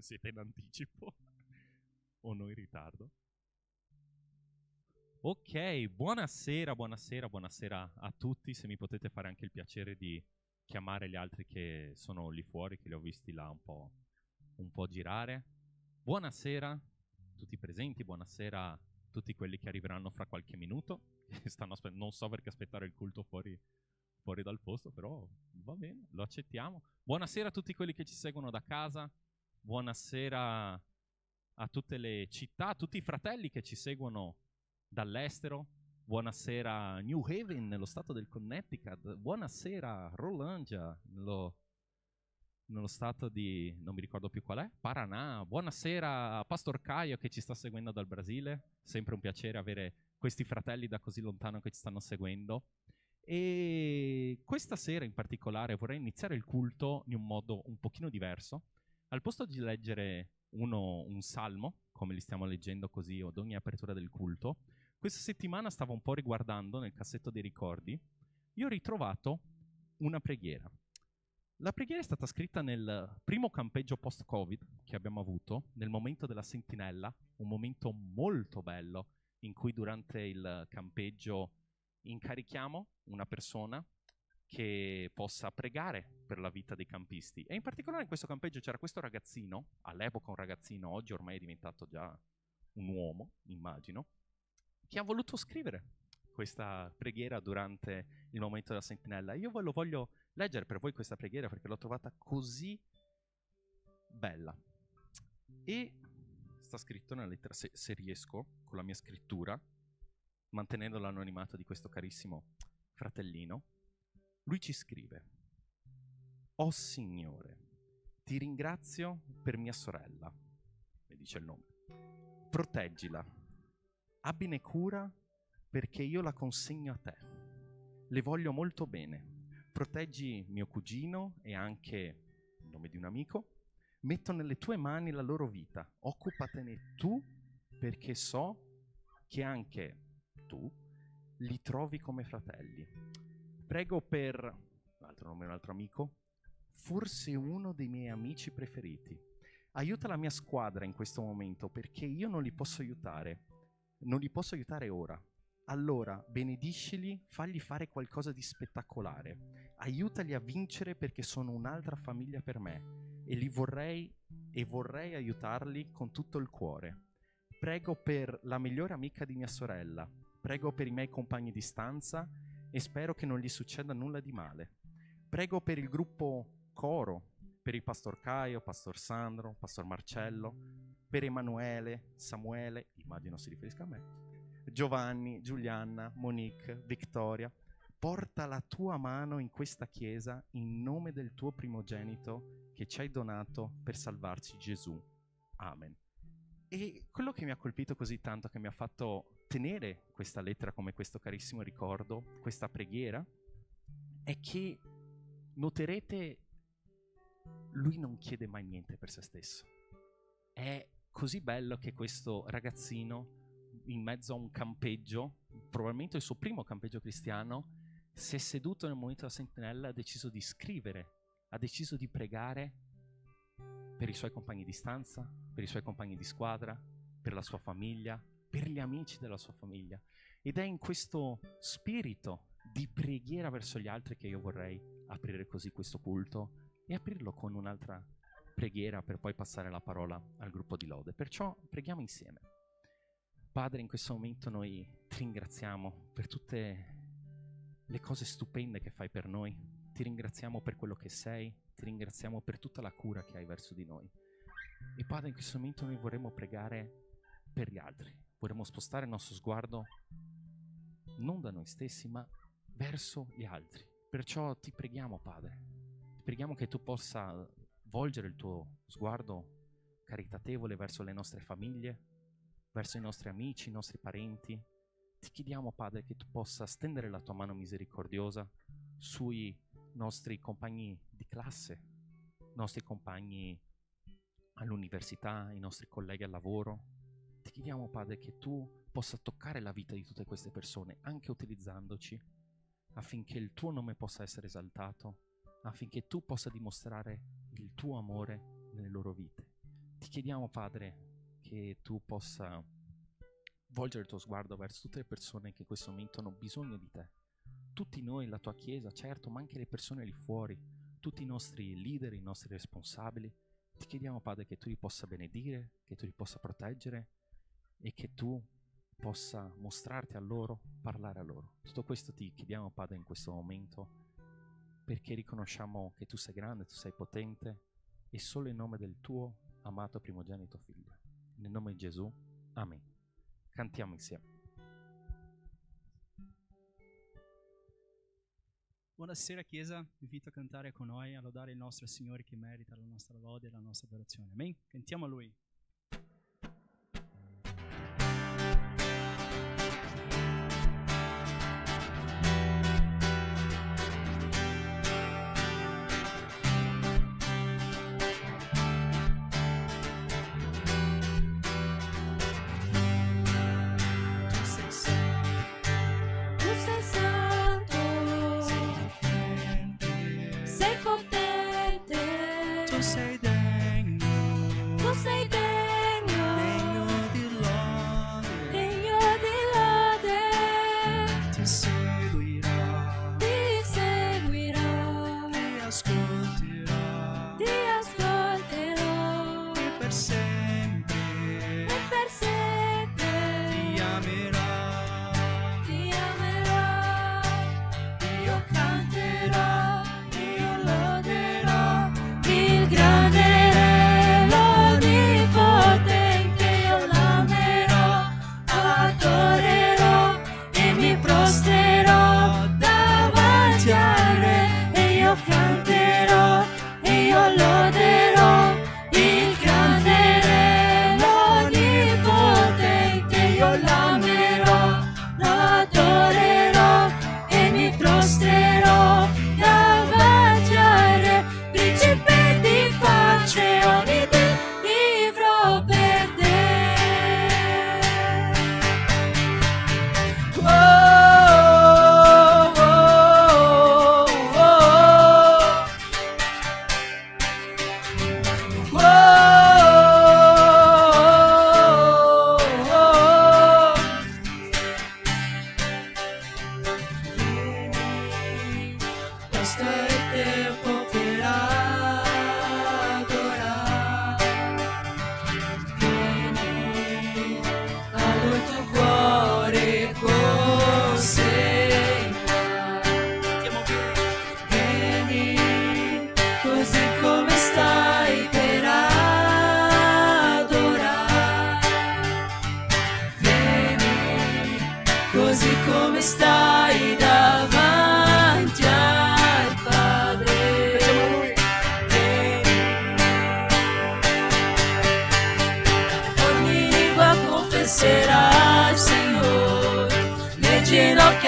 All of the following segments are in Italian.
siete in anticipo o noi in ritardo. Ok, buonasera a tutti. Se mi potete fare anche il piacere di chiamare gli altri che sono lì fuori, che li ho visti là un po' girare. Buonasera a tutti i presenti, buonasera a tutti quelli che arriveranno fra qualche minuto. Non so perché aspettare il culto fuori dal posto, però va bene, lo accettiamo. Buonasera a tutti quelli che ci seguono da casa. Buonasera a tutte le città, a tutti i fratelli che ci seguono dall'estero. Buonasera New Haven, nello stato del Connecticut. Buonasera Rollandia, nello stato di, non mi ricordo più qual è, Paraná. Buonasera Pastor Caio che ci sta seguendo dal Brasile. Sempre un piacere avere questi fratelli da così lontano che ci stanno seguendo. E questa sera in particolare vorrei iniziare il culto in un modo un pochino diverso. Al posto di leggere un salmo, come li stiamo leggendo così ad ogni apertura del culto, questa settimana stavo un po' riguardando nel cassetto dei ricordi, io ho ritrovato una preghiera. La preghiera è stata scritta nel primo campeggio post-Covid che abbiamo avuto, nel momento della sentinella, un momento molto bello in cui durante il campeggio incarichiamo una persona che possa pregare per la vita dei campisti. E in particolare in questo campeggio c'era questo ragazzino, all'epoca un ragazzino, oggi ormai è diventato già un uomo, immagino, che ha voluto scrivere questa preghiera durante il momento della sentinella. Io ve lo voglio leggere per voi questa preghiera perché l'ho trovata così bella. E sta scritto nella lettera, se riesco, con la mia scrittura, mantenendo l'anonimato di questo carissimo fratellino, lui ci scrive: «Oh Signore, ti ringrazio per mia sorella», mi dice il nome, «proteggila, abbine cura perché io la consegno a te. Le voglio molto bene. Proteggi mio cugino e anche il nome di un amico. Metto nelle tue mani la loro vita. Occupatene tu perché so che anche tu li trovi come fratelli. Prego per l'altro nome, un altro amico, forse uno dei miei amici preferiti. Aiuta la mia squadra in questo momento perché io non li posso aiutare. Non li posso aiutare ora. Allora, benediscili, fagli fare qualcosa di spettacolare. Aiutali a vincere perché sono un'altra famiglia per me e vorrei aiutarli con tutto il cuore. Prego per la migliore amica di mia sorella. Prego per i miei compagni di stanza e spero che non gli succeda nulla di male. Prego per il gruppo coro, per il Pastor Caio, Pastor Sandro, Pastor Marcello, per Emanuele, Samuele, immagino si riferisca a me, Giovanni, Giulianna, Monique, Vittoria. Porta la tua mano in questa chiesa in nome del tuo primogenito che ci hai donato per salvarci, Gesù. Amen. E quello che mi ha colpito così tanto, che mi ha fatto tenere questa lettera come questo carissimo ricordo, questa preghiera, è che noterete lui non chiede mai niente per se stesso. È così bello che questo ragazzino, in mezzo a un campeggio, probabilmente il suo primo campeggio cristiano, si è seduto nel momento della sentinella e ha deciso di scrivere, ha deciso di pregare per i suoi compagni di stanza, per i suoi compagni di squadra, per la sua famiglia, per gli amici della sua famiglia. Ed è in questo spirito di preghiera verso gli altri che io vorrei aprire così questo culto e aprirlo con un'altra preghiera per poi passare la parola al gruppo di lode. Perciò preghiamo insieme. Padre, in questo momento noi ti ringraziamo per tutte le cose stupende che fai per noi. Ti ringraziamo per quello che sei, ti ringraziamo per tutta la cura che hai verso di noi. E Padre, in questo momento noi vorremmo pregare per gli altri. Vorremmo spostare il nostro sguardo non da noi stessi, ma verso gli altri. Perciò ti preghiamo, Padre. Ti preghiamo che tu possa volgere il tuo sguardo caritatevole verso le nostre famiglie, verso i nostri amici, i nostri parenti. Ti chiediamo, Padre, che tu possa stendere la tua mano misericordiosa sui nostri compagni di classe, nostri compagni all'università, i nostri colleghi al lavoro. Ti chiediamo, Padre, che tu possa toccare la vita di tutte queste persone, anche utilizzandoci, affinché il tuo nome possa essere esaltato, affinché tu possa dimostrare il tuo amore nelle loro vite. Ti chiediamo, Padre, che tu possa volgere il tuo sguardo verso tutte le persone che in questo momento hanno bisogno di te. Tutti noi, la tua Chiesa, certo, ma anche le persone lì fuori, tutti i nostri leader, i nostri responsabili. Ti chiediamo, Padre, che tu li possa benedire, che tu li possa proteggere e che tu possa mostrarti a loro, parlare a loro. Tutto questo ti chiediamo, Padre, in questo momento, perché riconosciamo che tu sei grande, tu sei potente, e solo in nome del tuo amato primogenito Figlio. Nel nome di Gesù, amen. Cantiamo insieme. Buonasera Chiesa, vi invito a cantare con noi, a lodare il nostro Signore che merita la nostra lode e la nostra adorazione. Amen? Cantiamo a Lui.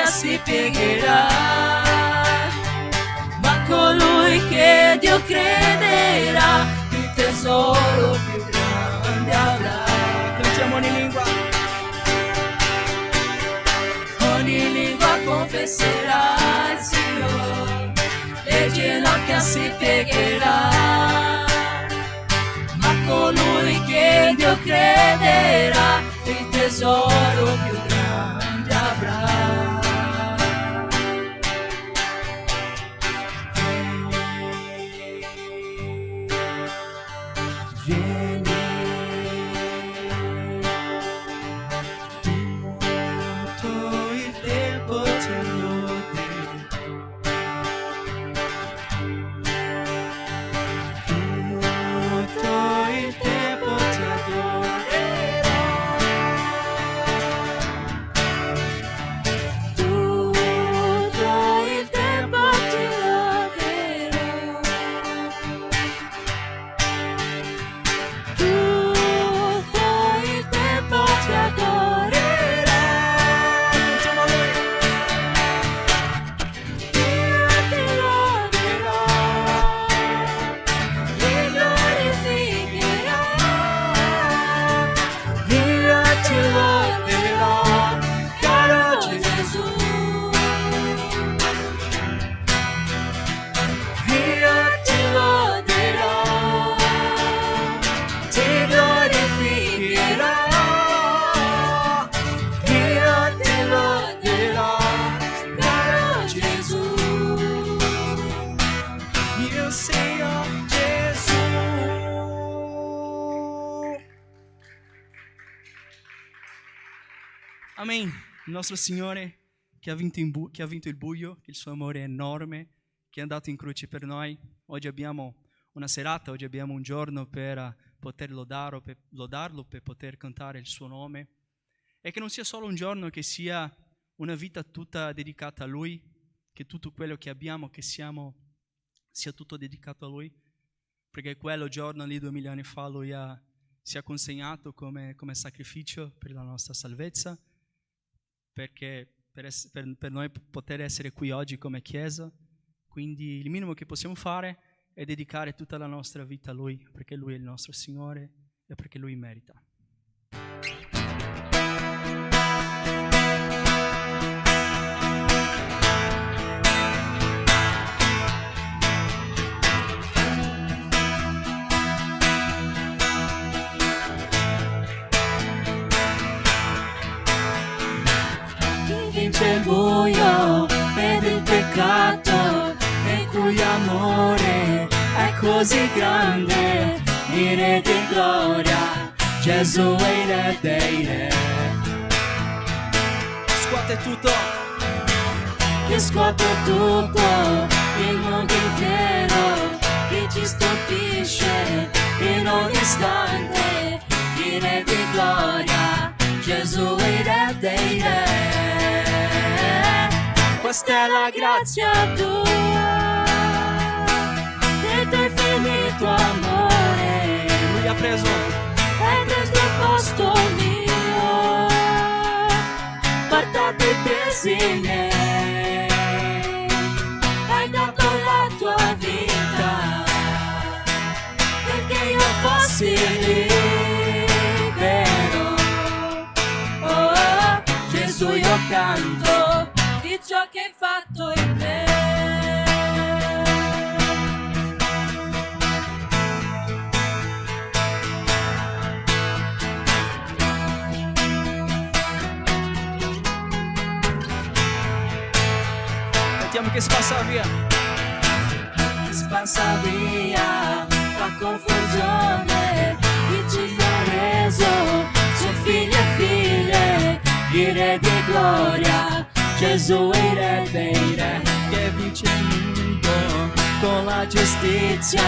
Si piegherà, ma colui che Dio crederà, il tesoro più grande avrà. Cantiamo ogni lingua. Ogni lingua confesserà il Signore, le ginocchia si piegherà, ma colui che Dio crederà, il tesoro più grande avrà. Amen. Il nostro Signore che ha vinto il buio, che il suo amore è enorme, che è andato in croce per noi. Oggi abbiamo una serata, oggi abbiamo un giorno per poter lodarlo, per poter cantare il suo nome. E che non sia solo un giorno, che sia una vita tutta dedicata a Lui, che tutto quello che abbiamo, che siamo, sia tutto dedicato a Lui. Perché quello giorno lì 2000 anni fa Lui si è consegnato come sacrificio per la nostra salvezza, perché per noi poter essere qui oggi come Chiesa. Quindi il minimo che possiamo fare è dedicare tutta la nostra vita a Lui, perché Lui è il nostro Signore e perché Lui merita. Vince il buio ed il peccato, e cui amore è così grande, il Re di gloria, Gesù è il Re dei Re. Scuote tutto, Che scuote tutto, il mondo intero, che ci stupisce in ogni istante, il Re di gloria, Gesù è il Re dei Re. Questa è la grazia tua, del tuo infinito amore. Lui ha preso Il posto mio, portate i pesi miei, hai dato la tua vita, perché io fossi libero. Oh, Gesù, io canto di ciò che hai fatto in me. Sentiamo che spazza via. Spazza via la confusione, chi ci ha reso suoi figli e figlie, il Re di gloria, Gesù è il Re dei Re, Che vince il mondo con la giustizia,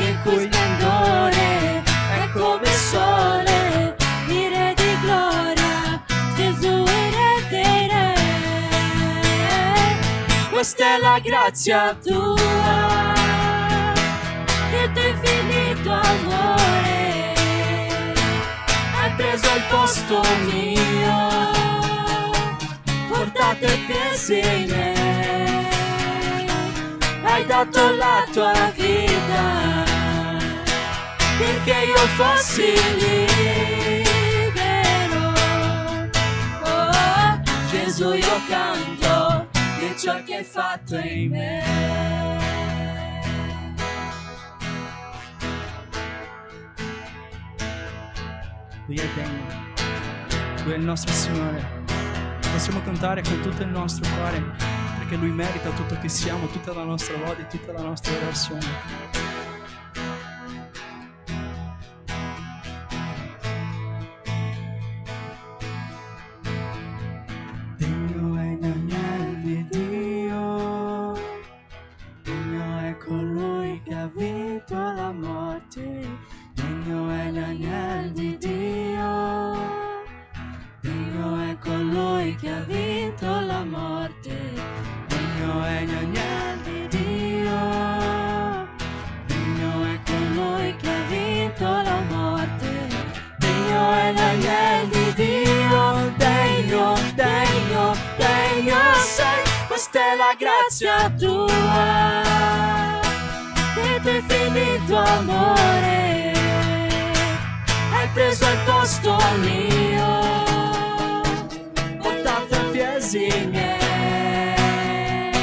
il cui splendore è come il sole, il Re di gloria, Gesù è il Re dei Re. Questa è la grazia tua, il tuo infinito amore, hai preso il posto mio, portate i pesi miei, hai dato la tua vita, perché io fossi libero. Oh, Gesù, io canto di ciò che hai fatto in me. Lui è degno, Lui è il nostro Signore. Possiamo cantare con tutto il nostro cuore, perché Lui merita tutto che siamo, tutta la nostra lode, tutta la nostra adorazione. Degno è l'agnello di Dio, degno è colui che ha vinto la morte, degno è l'agnello di Dio, degno è colui che ha vinto la morte, degno è l'agnello di Dio, degno è colui che ha vinto la morte, degno è l'agnello di Dio, degno, degno, degno sei. Questa è la grazia tua, il tuo infinito amore, hai preso il posto mio, portato i pesi miei,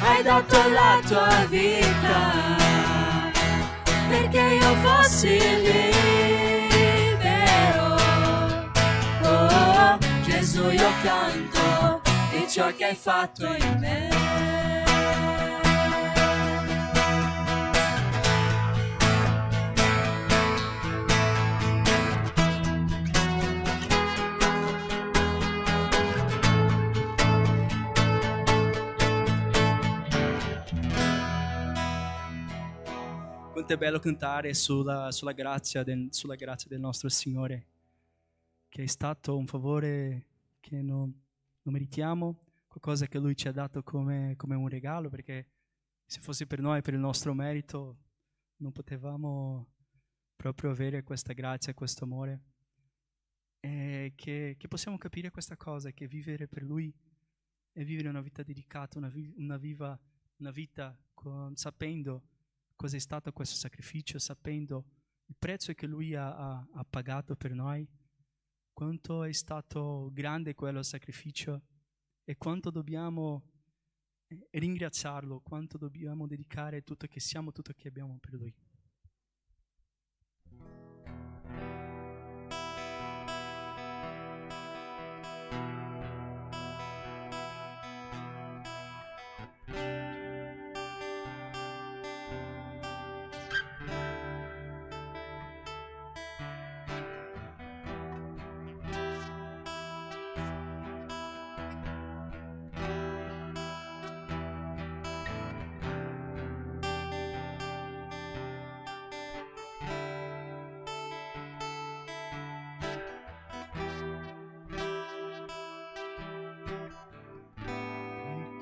hai dato la tua vita, perché io fossi libero. Oh, Gesù, io canto di ciò che hai fatto in me. quanto è bello cantare sulla grazia del nostro Signore, che è stato un favore che non meritiamo, qualcosa che Lui ci ha dato come un regalo, perché se fosse per noi, per il nostro merito, non potevamo proprio avere questa grazia, questo amore. E che possiamo capire questa cosa, che vivere per Lui è vivere una vita dedicata, una vita sapendo cosa è stato questo sacrificio, sapendo il prezzo che Lui ha pagato per noi, quanto è stato grande quello sacrificio e quanto dobbiamo ringraziarlo, quanto dobbiamo dedicare tutto che siamo, tutto che abbiamo per Lui.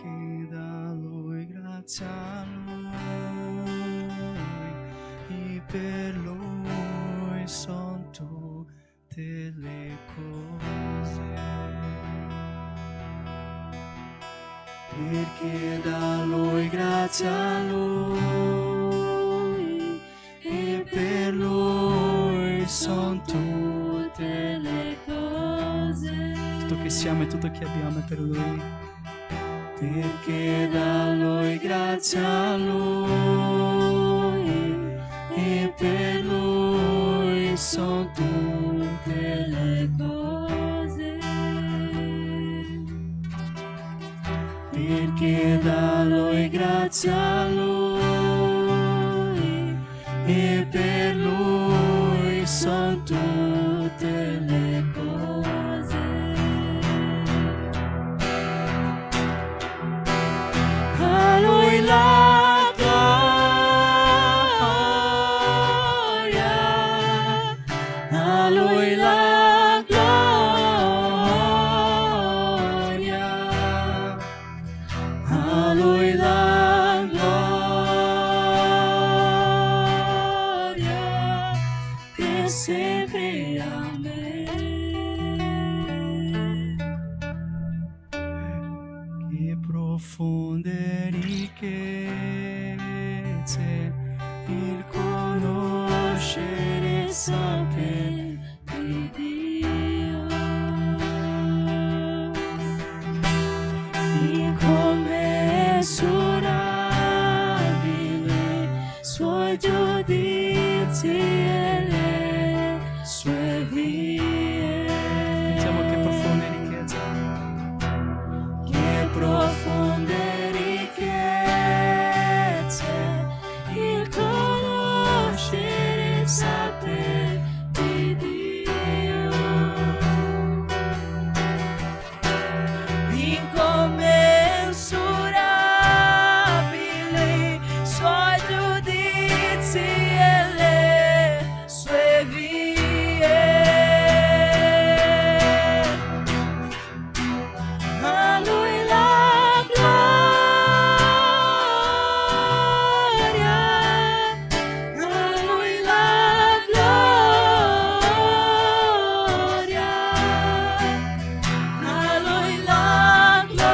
Perché da Lui grazie a Lui e per Lui son tutte le cose. Perché da Lui grazie a Lui e per Lui son tutte le cose. Tutto che siamo e tutto che abbiamo è per Lui. Perché da Lui grazie a Lui e per Lui son tutte le cose. Perché da Lui grazie a Lui e per Lui son tutte le cose. A Lui la gloria, a Lui la gloria, a Lui la gloria, per sempre. Amen. Che profonde ricchezze il conoscere e sapere di Dio, incommensurabile suoi giudizi e le sue vie. Pensiamo che profonde ricchezze. Che profonde ricchezze il conoscere e sapere di Dio, incommensurabili suoi giudizi e le sue vie. A Lui la gloria, a Lui la gloria, a Lui la gloria,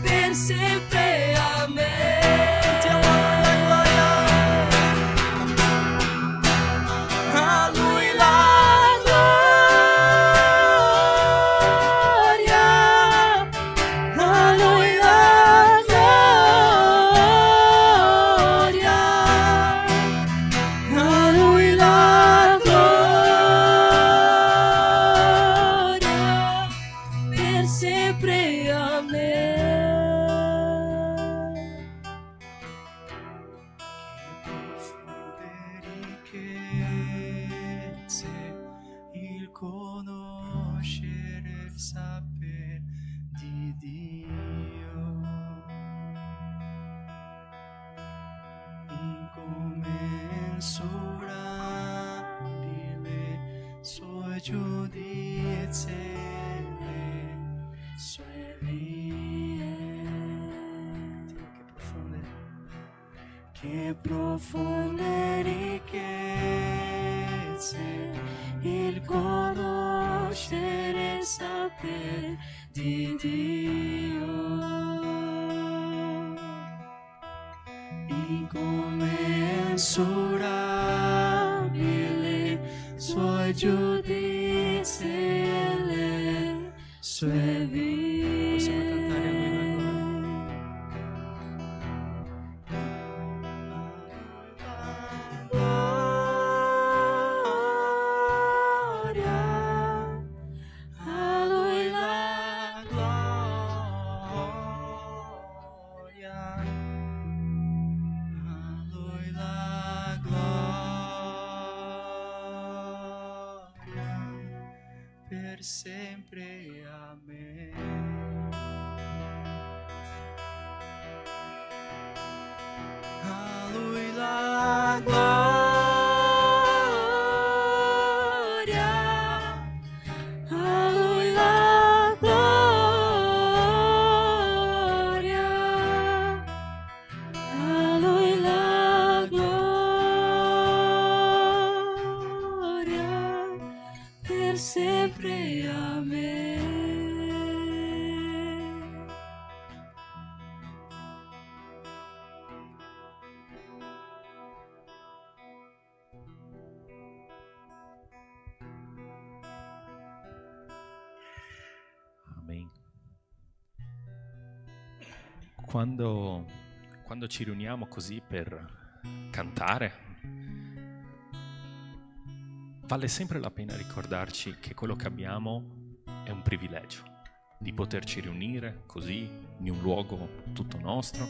per sempre. Amen. A Lui la gloria, a Lui la gloria, a Lui la gloria, per sempre. Amen. Ricchezze il conoscere e saper di Dio, giudiziile, sue vie. Che profonde ricchezze il conoscere e sapere di Dio, incommensurabile suoi giudizi e le sue vie. Possiamo cantare a lui la sempre. Amen. A lui la gloria, a lui la gloria, a lui la gloria, per sempre. Amen. Amen. Quando ci riuniamo così per cantare, vale sempre la pena ricordarci che quello che abbiamo è un privilegio, di poterci riunire così in un luogo tutto nostro,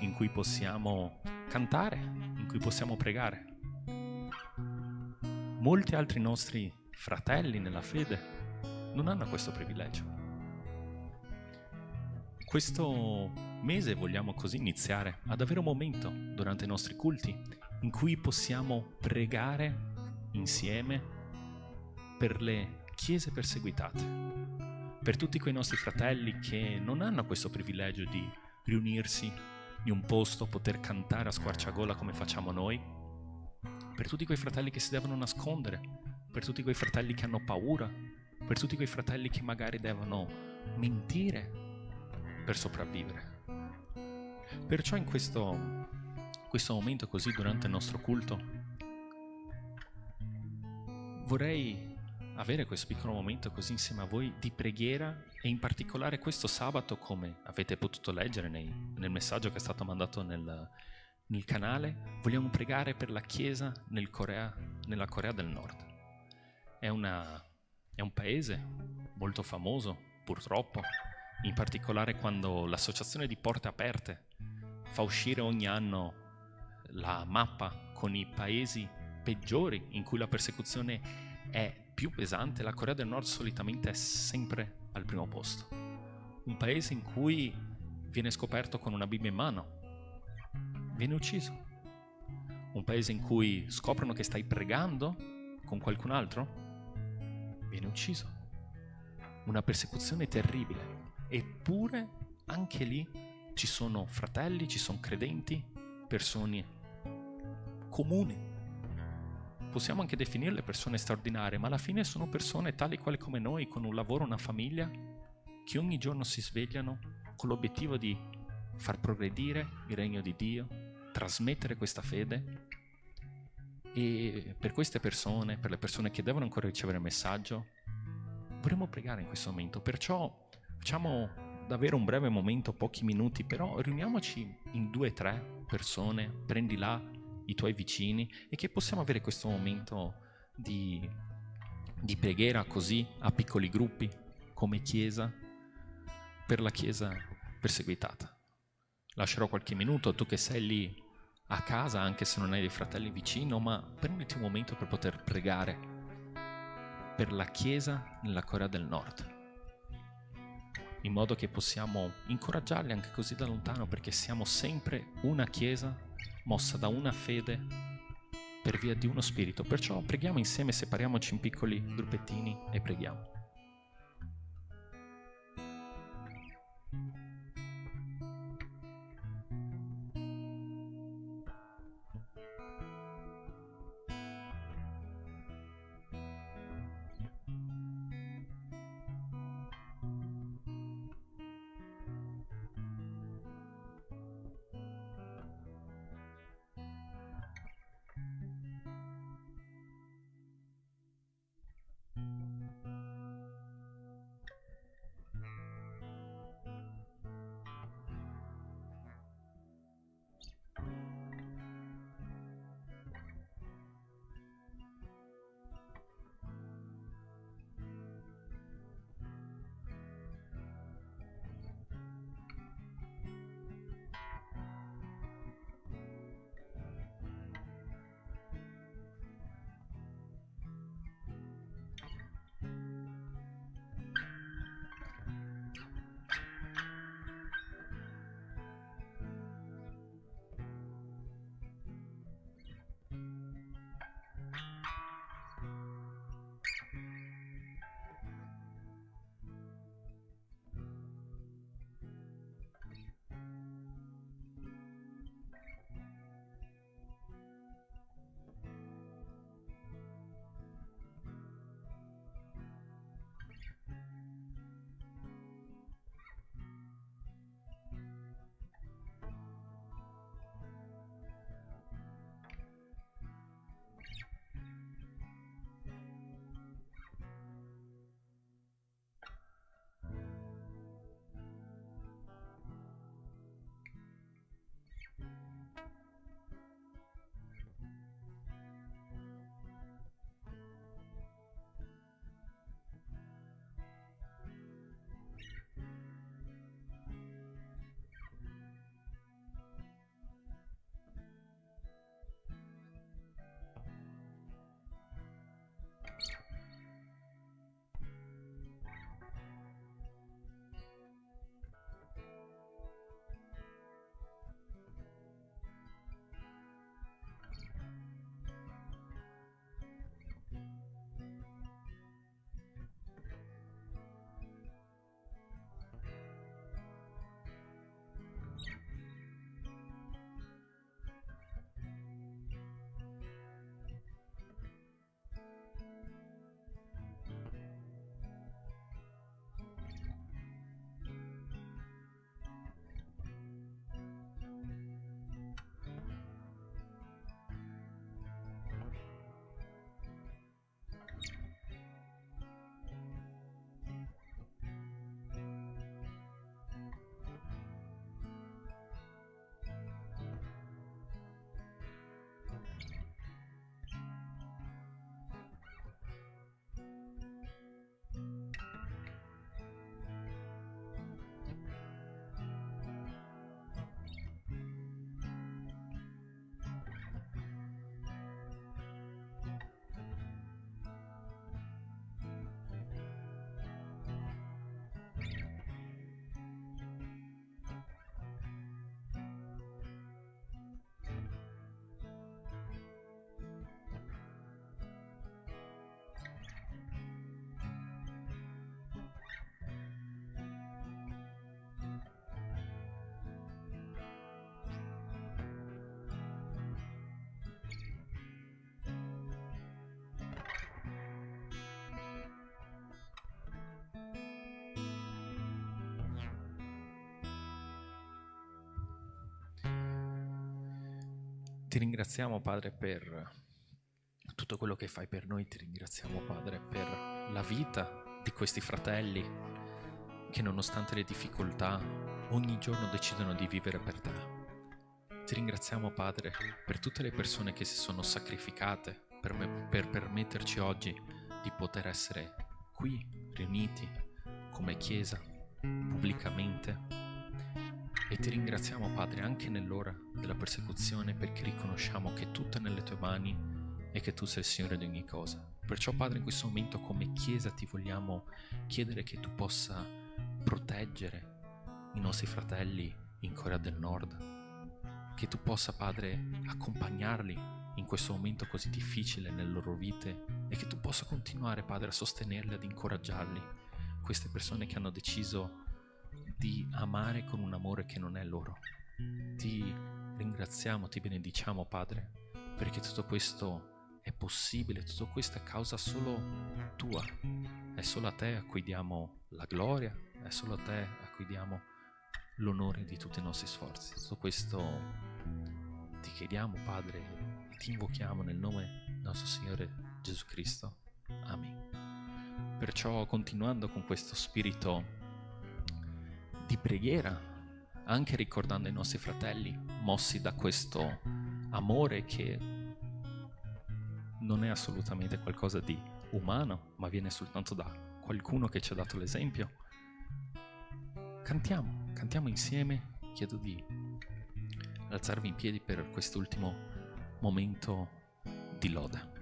in cui possiamo cantare, in cui possiamo pregare. Molti altri nostri fratelli nella fede non hanno questo privilegio. Questo mese vogliamo così iniziare ad avere un momento durante i nostri culti in cui possiamo pregare insieme per le chiese perseguitate, per tutti quei nostri fratelli che non hanno questo privilegio di riunirsi in un posto, poter cantare a squarciagola come facciamo noi, per tutti quei fratelli che si devono nascondere, per tutti quei fratelli che hanno paura, per tutti quei fratelli che magari devono mentire per sopravvivere. Perciò in questo momento così durante il nostro culto vorrei avere questo piccolo momento così insieme a voi di preghiera, e in particolare questo sabato, come avete potuto leggere nel messaggio che è stato mandato nel canale, vogliamo pregare per la Chiesa nella Corea del Nord. È un paese molto famoso, purtroppo, in particolare quando l'Associazione di Porte Aperte fa uscire ogni anno la mappa con i paesi peggiori in cui la persecuzione è più pesante. La Corea del Nord solitamente è sempre al primo posto. Un paese in cui viene scoperto con una Bibbia in mano, viene ucciso. Un paese in cui scoprono che stai pregando con qualcun altro, viene ucciso. Una persecuzione terribile. Eppure anche lì ci sono fratelli, ci sono credenti, persone comuni. Possiamo anche definirle persone straordinarie, ma alla fine sono persone tali quali come noi, con un lavoro, una famiglia, che ogni giorno si svegliano con l'obiettivo di far progredire il regno di Dio, trasmettere questa fede. E per queste persone, per le persone che devono ancora ricevere il messaggio, vorremmo pregare in questo momento. Perciò facciamo davvero un breve momento, pochi minuti, però riuniamoci in 2-3 persone, prendi là i tuoi vicini, e che possiamo avere questo momento di preghiera così a piccoli gruppi, come Chiesa, per la Chiesa perseguitata. Lascerò qualche minuto, tu che sei lì a casa, anche se non hai dei fratelli vicino, ma prenditi un momento per poter pregare per la Chiesa nella Corea del Nord, in modo che possiamo incoraggiarli anche così da lontano, perché siamo sempre una Chiesa mossa da una fede per via di uno spirito. Perciò preghiamo insieme, separiamoci in piccoli gruppettini e preghiamo. Ti ringraziamo, Padre, per tutto quello che fai per noi. Ti ringraziamo, Padre, per la vita di questi fratelli che, nonostante le difficoltà, ogni giorno decidono di vivere per te. Ti ringraziamo, Padre, per tutte le persone che si sono sacrificate per permetterci oggi di poter essere qui, riuniti come Chiesa, pubblicamente. E ti ringraziamo, Padre, anche nell'ora della persecuzione, perché riconosciamo che tutto è nelle tue mani e che tu sei il Signore di ogni cosa. Perciò, Padre, in questo momento come Chiesa ti vogliamo chiedere che tu possa proteggere i nostri fratelli in Corea del Nord, che tu possa, Padre, accompagnarli in questo momento così difficile nelle loro vite, e che tu possa continuare, Padre, a sostenerli, ad incoraggiarli, queste persone che hanno deciso di amare con un amore che non è loro. Ti ringraziamo, ti benediciamo, Padre, perché tutto questo è possibile, tutto questo è causa solo tua, è solo a te a cui diamo la gloria, è solo a te a cui diamo l'onore di tutti i nostri sforzi. Tutto questo ti chiediamo, Padre, e ti invochiamo nel nome del nostro Signore Gesù Cristo. Amen. Perciò, continuando con questo spirito di preghiera, anche ricordando i nostri fratelli, mossi da questo amore che non è assolutamente qualcosa di umano, ma viene soltanto da qualcuno che ci ha dato l'esempio, cantiamo insieme. Chiedo di alzarvi in piedi per quest'ultimo momento di lode.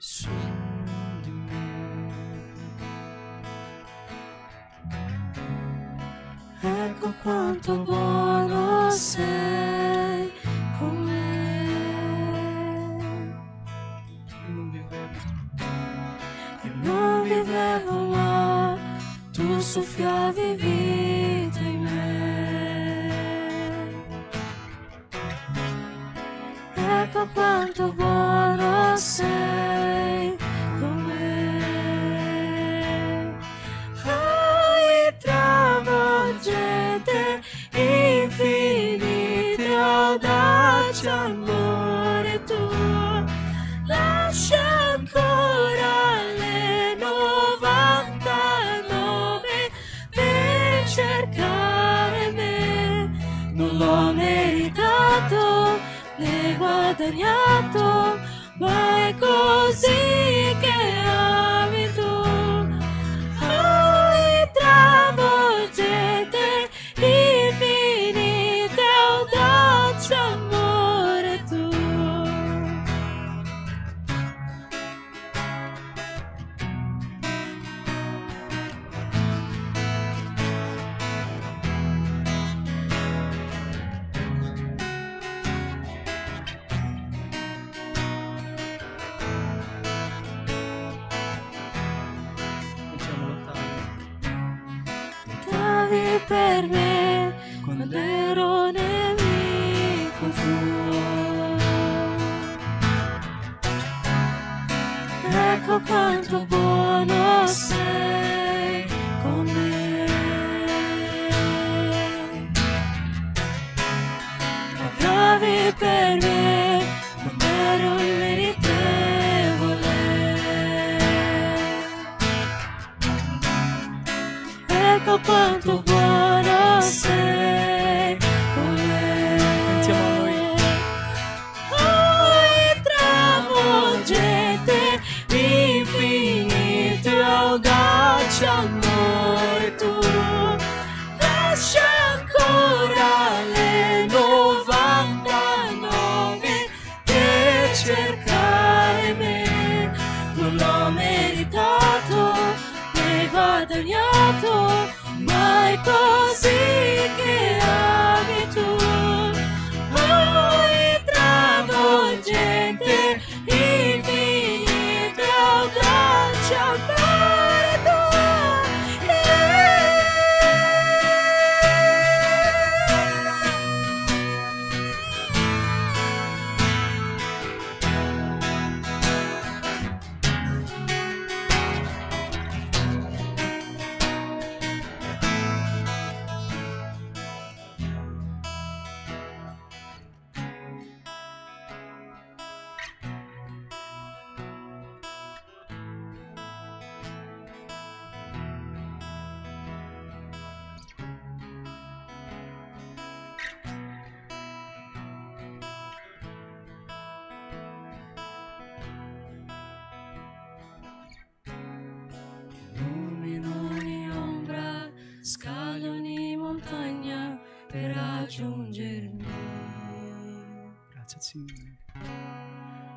Su di me. Ecco quanto buono sei con me. Io non vivevo, ma tu soffiavi vita in me. Ecco quanto buono sei con me. Hai travolgente, infinite audaci amore tuo. Lascia ancora le 99 per cercare me. Non l'ho meritato né guadagnato, ma è così che ami tu. Hai travolgente, infinite audacia amore tuo. Facciamo lottare. Lottavi per me quando ero nemico tuo. Ecco quanto buono sei con me. Lottavi per me quando ero immeritevole. Ecco quanto buono sei con me. Cantiamo a noi. Hai travolgente, infinite audace amore tuo. Lascia ancora le 99 per cercare me. Non l'ho meritato né guadagnato, ma è così che ami tu. Hai travolgente, infinite audace amore tuo. scali ogni montagna per raggiungermi. Grazie Signore.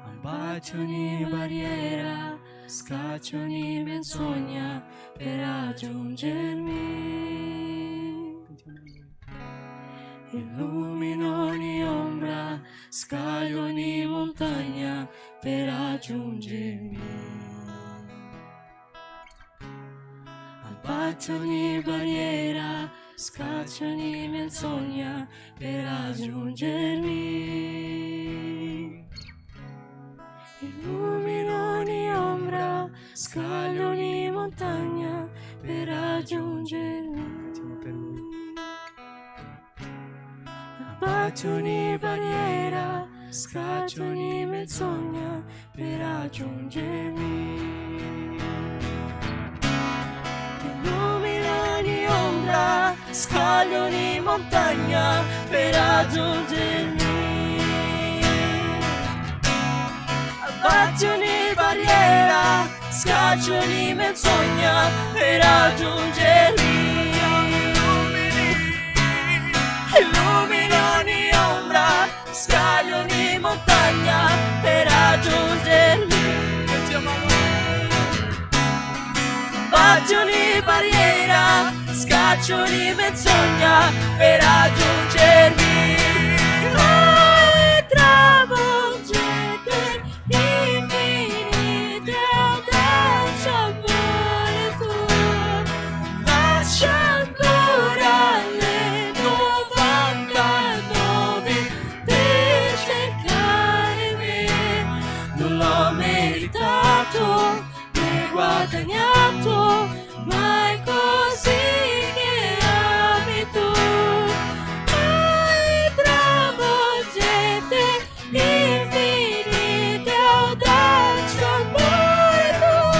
Abbatti ogni barriera, scaccia ogni menzogna per raggiungermi. Cantiamo a Lui. Illumina ogni ombra, scali ogni montagna per raggiungermi. Abbatti ogni barriera, scaccia ogni menzogna per raggiungermi. Illumina ogni ombra, scali ogni montagna per raggiungermi. Cantiamo per Lui. Abbatti ogni barriera, scaccia ogni menzogna per raggiungermi. Illumina ogni ombra, scali ogni montagna per raggiungermi. Abbatti ogni barriera, scaccia ogni menzogna per raggiungermi. Illumina ogni ombra, scali ogni montagna per raggiungermi. Abbatti ogni barriera, scaccia ogni menzogna per raggiungermi. E travolgete infinite audaci amore tuo. Lascia ancora le 99 per cercare me. Non l'ho meritato né guadagnato, ma è così che ami tu. Hai travolgete infinite audaci amore tuo.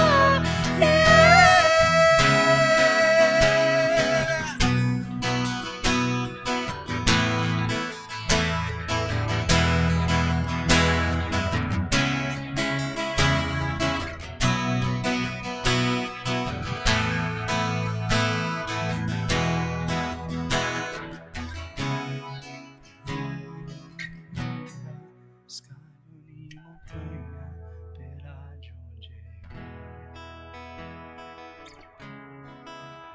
Scali ogni montagna per raggiungermi.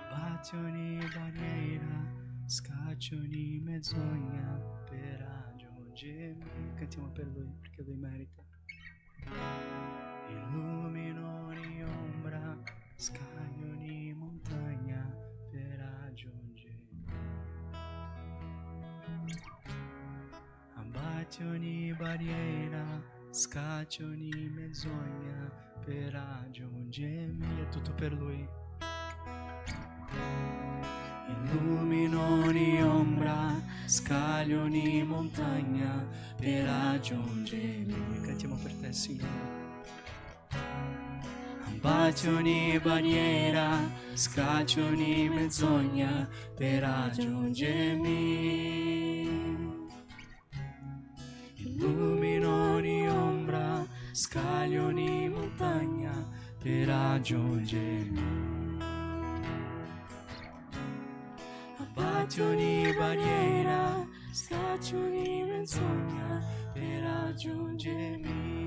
Abbatti ogni barriera, scaccia ogni menzogna per raggiungermi. Cantiamo per Lui perché Lui merita. Illumina ogni ombra, scagli ogni montagna per raggiungermi. Abbatti ogni barriera, scaccia ogni menzogna per raggiungermi. È tutto per Lui. Illumina ogni ombra, scagli ogni montagna per raggiungermi. Cantiamo per te, Signore. Abbatti ogni barriera, scaccia ogni menzogna per raggiungermi. Illumina ogni ombra, scagli ogni montagna per raggiungermi. Abbatti ogni barriera, scaccia ogni menzogna per raggiungermi.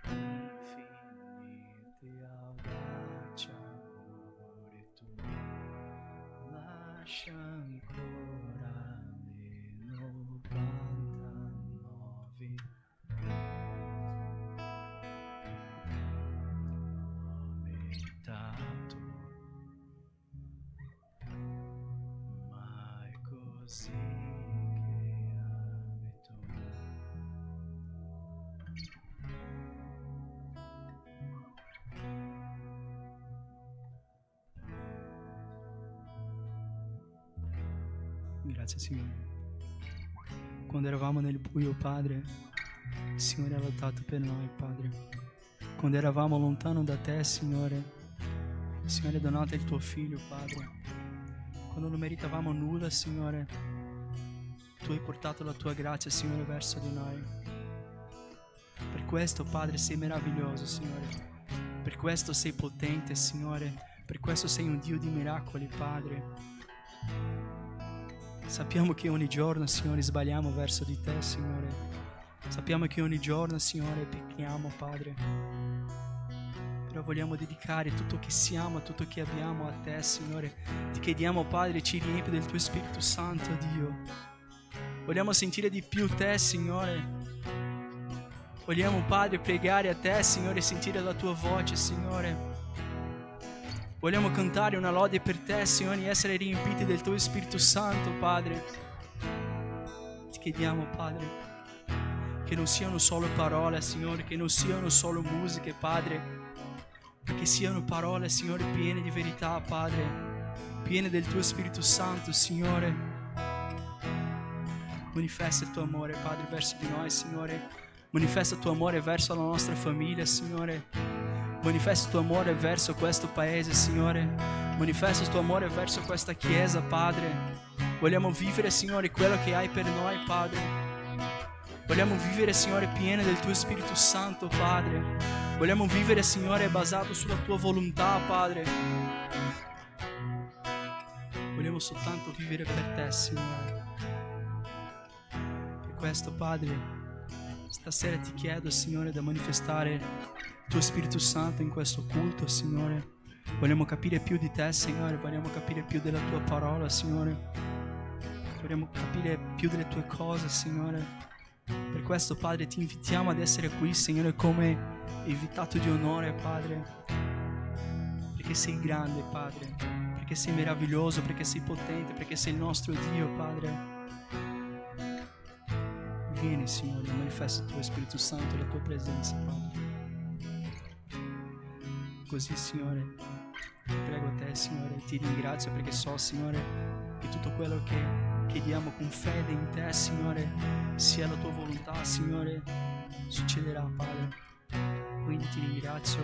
Infinite audaci amore tuo, lascia ancora le 99. Ho meritato, ma è così che ami tu. Grazie Signore. Quando eravamo nel buio, Padre, il Signore ha lottato per noi, Padre. Quando eravamo lontano da Te, Signore, il Signore ha donato il Tuo Figlio, Padre. Quando non meritavamo nulla, Signore, Tu hai portato la Tua grazia, Signore, verso di noi. Per questo, Padre, sei meraviglioso, Signore. Per questo sei potente, Signore. Per questo sei un Dio di miracoli, Padre. Sappiamo che ogni giorno, Signore, sbagliamo verso di Te, Signore. Sappiamo che ogni giorno, Signore, pecchiamo, Padre. Però vogliamo dedicare tutto che siamo, tutto che abbiamo a Te, Signore. Ti chiediamo, Padre, ci riempi del Tuo Spirito Santo, Dio. Vogliamo sentire di più Te, Signore. Vogliamo, Padre, pregare a Te, Signore, sentire la Tua voce, Signore. Vogliamo cantare una lode per Te, Signore, e essere riempiti del Tuo Spirito Santo, Padre. Ti chiediamo, Padre, che non siano solo parole, Signore, che non siano solo musiche, Padre, ma che siano parole, Signore, piene di verità, Padre, piene del Tuo Spirito Santo, Signore. Manifesta il Tuo amore, Padre, verso di noi, Signore. Manifesta il Tuo amore verso la nostra famiglia, Signore. Manifesta il Tuo amore verso questo paese, Signore. Manifesta il Tuo amore verso questa chiesa, Padre. Vogliamo vivere, Signore, quello che hai per noi, Padre. Vogliamo vivere, Signore, pieni del Tuo Spirito Santo, Padre. Vogliamo vivere, Signore, basato sulla Tua volontà, Padre. Vogliamo soltanto vivere per Te, Signore. Per questo, Padre, stasera ti chiedo, Signore, da manifestare il Tuo Spirito Santo in questo culto, Signore. Vogliamo capire più di Te, Signore. Vogliamo capire più della Tua parola, Signore. Vogliamo capire più delle Tue cose, Signore. Per questo, Padre, ti invitiamo ad essere qui, Signore, come invitato di onore, Padre. Perché sei grande, Padre. Perché sei meraviglioso, perché sei potente, perché sei il nostro Dio, Padre. Vieni, Signore, manifesta il Tuo Spirito Santo e la Tua presenza, Padre. Così, Signore, prego Te, Signore, ti ringrazio perché so, Signore, che tutto quello che chiediamo con fede in Te, Signore, sia la Tua volontà, Signore, succederà, Padre. Quindi ti ringrazio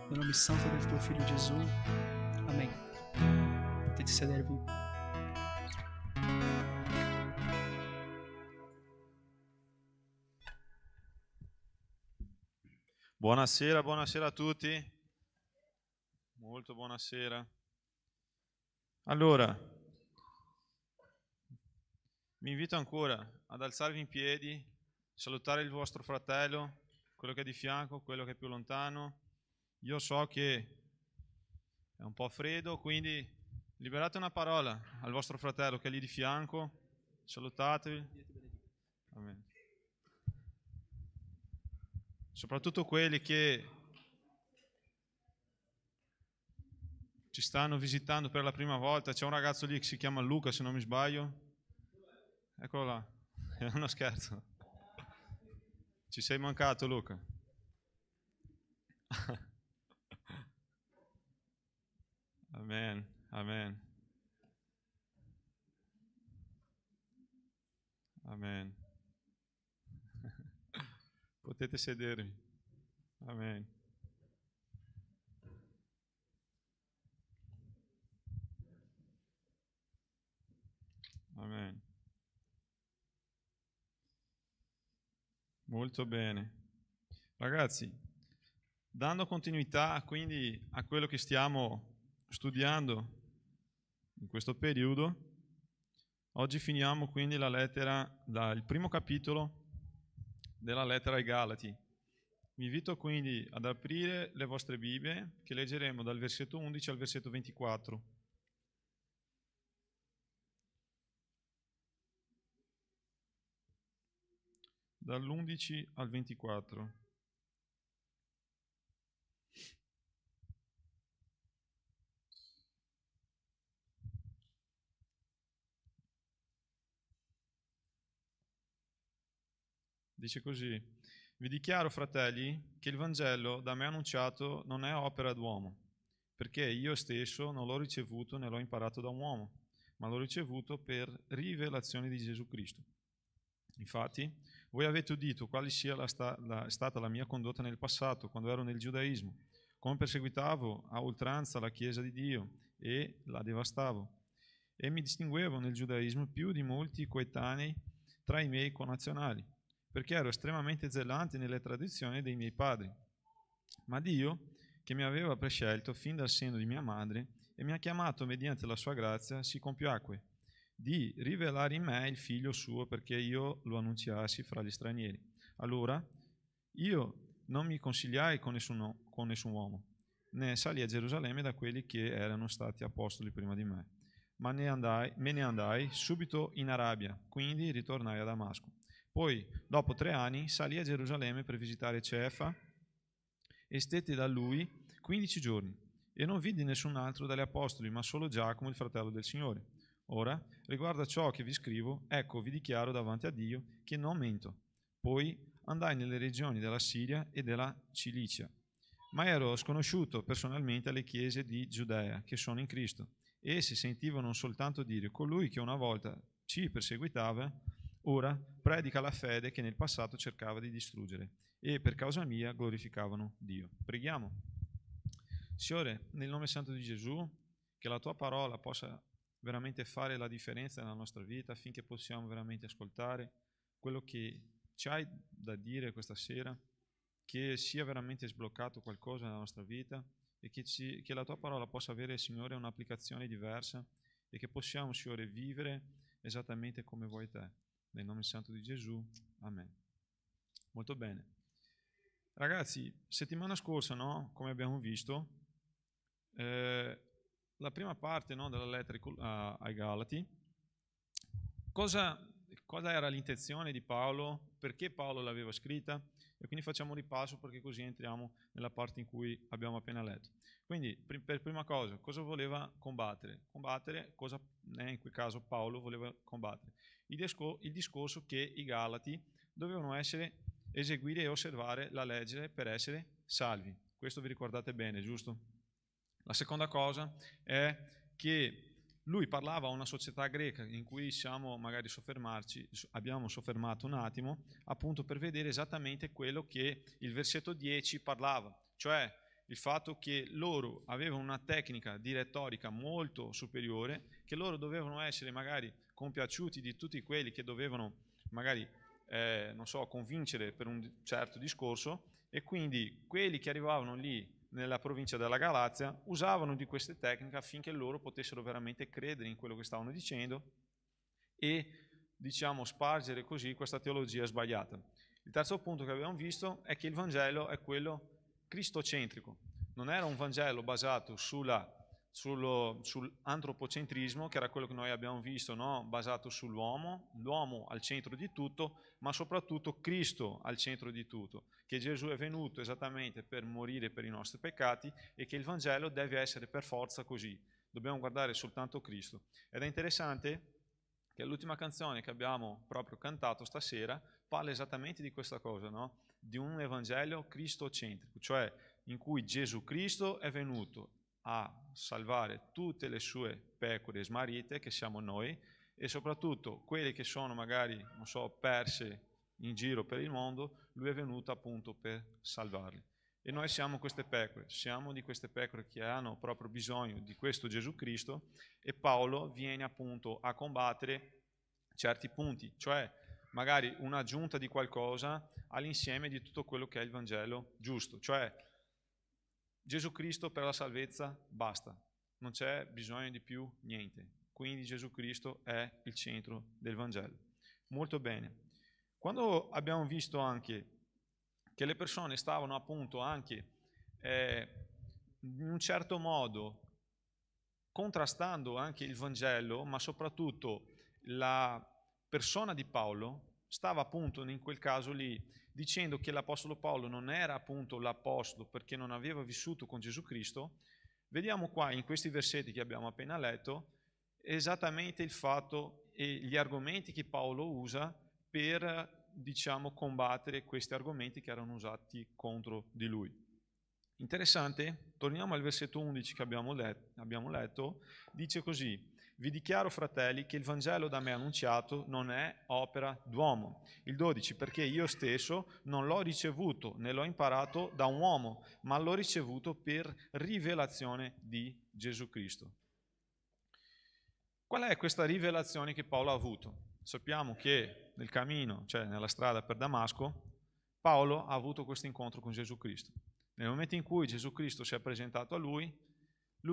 nel nome santo del Tuo Figlio Gesù. Amen. Potete sedervi. Buonasera, buonasera a tutti. Molto buonasera. Allora, vi invito ancora ad alzarvi in piedi, salutare il vostro fratello, quello che è di fianco, quello che è più lontano. Io so che è un po' freddo, quindi liberate una parola al vostro fratello che è lì di fianco, salutatevi. Amen. Soprattutto quelli che ci stanno visitando per la prima volta. C'è un ragazzo lì che si chiama Luca, se non mi sbaglio. Eccolo là, è uno scherzo. Ci sei mancato, Luca. Amen, amen. Amen. Potete sedervi. Amen. Amen. Molto bene. Ragazzi, dando continuità quindi a quello che stiamo studiando in questo periodo, oggi finiamo quindi la lettera, il primo capitolo della lettera ai Galati. Vi invito quindi ad aprire le vostre Bibbie, che leggeremo dal versetto 11 al versetto 24. Dall'11 al 24. Dice così: vi dichiaro, fratelli, che il Vangelo da me annunciato non è opera d'uomo, perché io stesso non l'ho ricevuto né l'ho imparato da un uomo, ma l'ho ricevuto per rivelazione di Gesù Cristo. Infatti, voi avete udito quale sia stata la mia condotta nel passato, quando ero nel giudaismo, come perseguitavo a oltranza la Chiesa di Dio e la devastavo, e mi distinguevo nel giudaismo più di molti coetanei tra i miei connazionali, perché ero estremamente zelante nelle tradizioni dei miei padri. Ma Dio, che mi aveva prescelto fin dal seno di mia madre e mi ha chiamato mediante la sua grazia, si compiacque di rivelare in me il figlio suo perché io lo annunziassi fra gli stranieri. Allora io non mi consigliai con nessun uomo, né salì a Gerusalemme da quelli che erano stati apostoli prima di me, ma me ne andai subito in Arabia, quindi ritornai a Damasco. Poi, dopo 3 anni, salì a Gerusalemme per visitare Cefa e stetti da lui 15 giorni, e non vidi nessun altro dagli apostoli, ma solo Giacomo, il fratello del Signore. Ora, riguardo a ciò che vi scrivo, ecco, vi dichiaro davanti a Dio che non mento. Poi andai nelle regioni della Siria e della Cilicia, ma ero sconosciuto personalmente alle chiese di Giudea che sono in Cristo, e si sentivano soltanto dire: colui che una volta ci perseguitava, ora predica la fede che nel passato cercava di distruggere, e per causa mia glorificavano Dio. Preghiamo. Signore, nel nome santo di Gesù, che la tua parola possa veramente fare la differenza nella nostra vita, affinché possiamo veramente ascoltare quello che ci hai da dire questa sera, che sia veramente sbloccato qualcosa nella nostra vita e che la tua parola possa avere, Signore, un'applicazione diversa e che possiamo, Signore, vivere esattamente come vuoi te. Nel nome santo di Gesù. Amen. Molto bene. Ragazzi, settimana scorsa, no, come abbiamo visto, la prima parte, no, della lettera ai Galati, cosa era l'intenzione di Paolo, perché Paolo l'aveva scritta, e quindi facciamo un ripasso perché così entriamo nella parte in cui abbiamo appena letto. Quindi, per prima cosa voleva combattere? Combattere, cosa in quel caso Paolo voleva combattere? Il discorso che i Galati dovevano eseguire e osservare la legge per essere salvi. Questo vi ricordate bene, giusto? La seconda cosa è che lui parlava a una società greca in cui abbiamo soffermato un attimo, appunto per vedere esattamente quello che il versetto 10 parlava, cioè il fatto che loro avevano una tecnica di retorica molto superiore, che loro dovevano essere magari compiaciuti di tutti quelli che dovevano magari, convincere per un certo discorso, e quindi quelli che arrivavano lì nella provincia della Galazia usavano di queste tecniche affinché loro potessero veramente credere in quello che stavano dicendo e, spargere così questa teologia sbagliata. Il terzo punto che abbiamo visto è che il Vangelo è quello cristocentrico. Non era un Vangelo basato sull'antropocentrismo, che era quello che noi abbiamo visto, no? Basato sull'uomo, l'uomo al centro di tutto, ma soprattutto Cristo al centro di tutto, che Gesù è venuto esattamente per morire per i nostri peccati e che il Vangelo deve essere per forza così. Dobbiamo guardare soltanto Cristo. Ed è interessante che l'ultima canzone che abbiamo proprio cantato stasera parla esattamente di questa cosa, no? Di un Evangelo cristocentrico, cioè in cui Gesù Cristo è venuto a salvare tutte le sue pecore smarrite, che siamo noi, e soprattutto quelli che sono magari, perse in giro per il mondo, lui è venuto appunto per salvarli. E noi siamo queste pecore, siamo di queste pecore che hanno proprio bisogno di questo Gesù Cristo, e Paolo viene appunto a combattere certi punti, cioè magari un'aggiunta di qualcosa all'insieme di tutto quello che è il Vangelo giusto, cioè Gesù Cristo per la salvezza basta, non c'è bisogno di più niente, quindi Gesù Cristo è il centro del Vangelo. Molto bene. Quando abbiamo visto anche che le persone stavano appunto anche in un certo modo contrastando anche il Vangelo, ma soprattutto la persona di Paolo stava appunto in quel caso lì dicendo che l'Apostolo Paolo non era appunto l'Apostolo perché non aveva vissuto con Gesù Cristo, vediamo qua in questi versetti che abbiamo appena letto esattamente il fatto e gli argomenti che Paolo usa per, combattere questi argomenti che erano usati contro di lui. Interessante, torniamo al versetto 11 che abbiamo letto, dice così: vi dichiaro, fratelli, che il Vangelo da me annunciato non è opera d'uomo. Il 12, perché io stesso non l'ho ricevuto né l'ho imparato da un uomo, ma l'ho ricevuto per rivelazione di Gesù Cristo. Qual è questa rivelazione che Paolo ha avuto? Sappiamo che nel cammino, cioè nella strada per Damasco, Paolo ha avuto questo incontro con Gesù Cristo. Nel momento in cui Gesù Cristo si è presentato a lui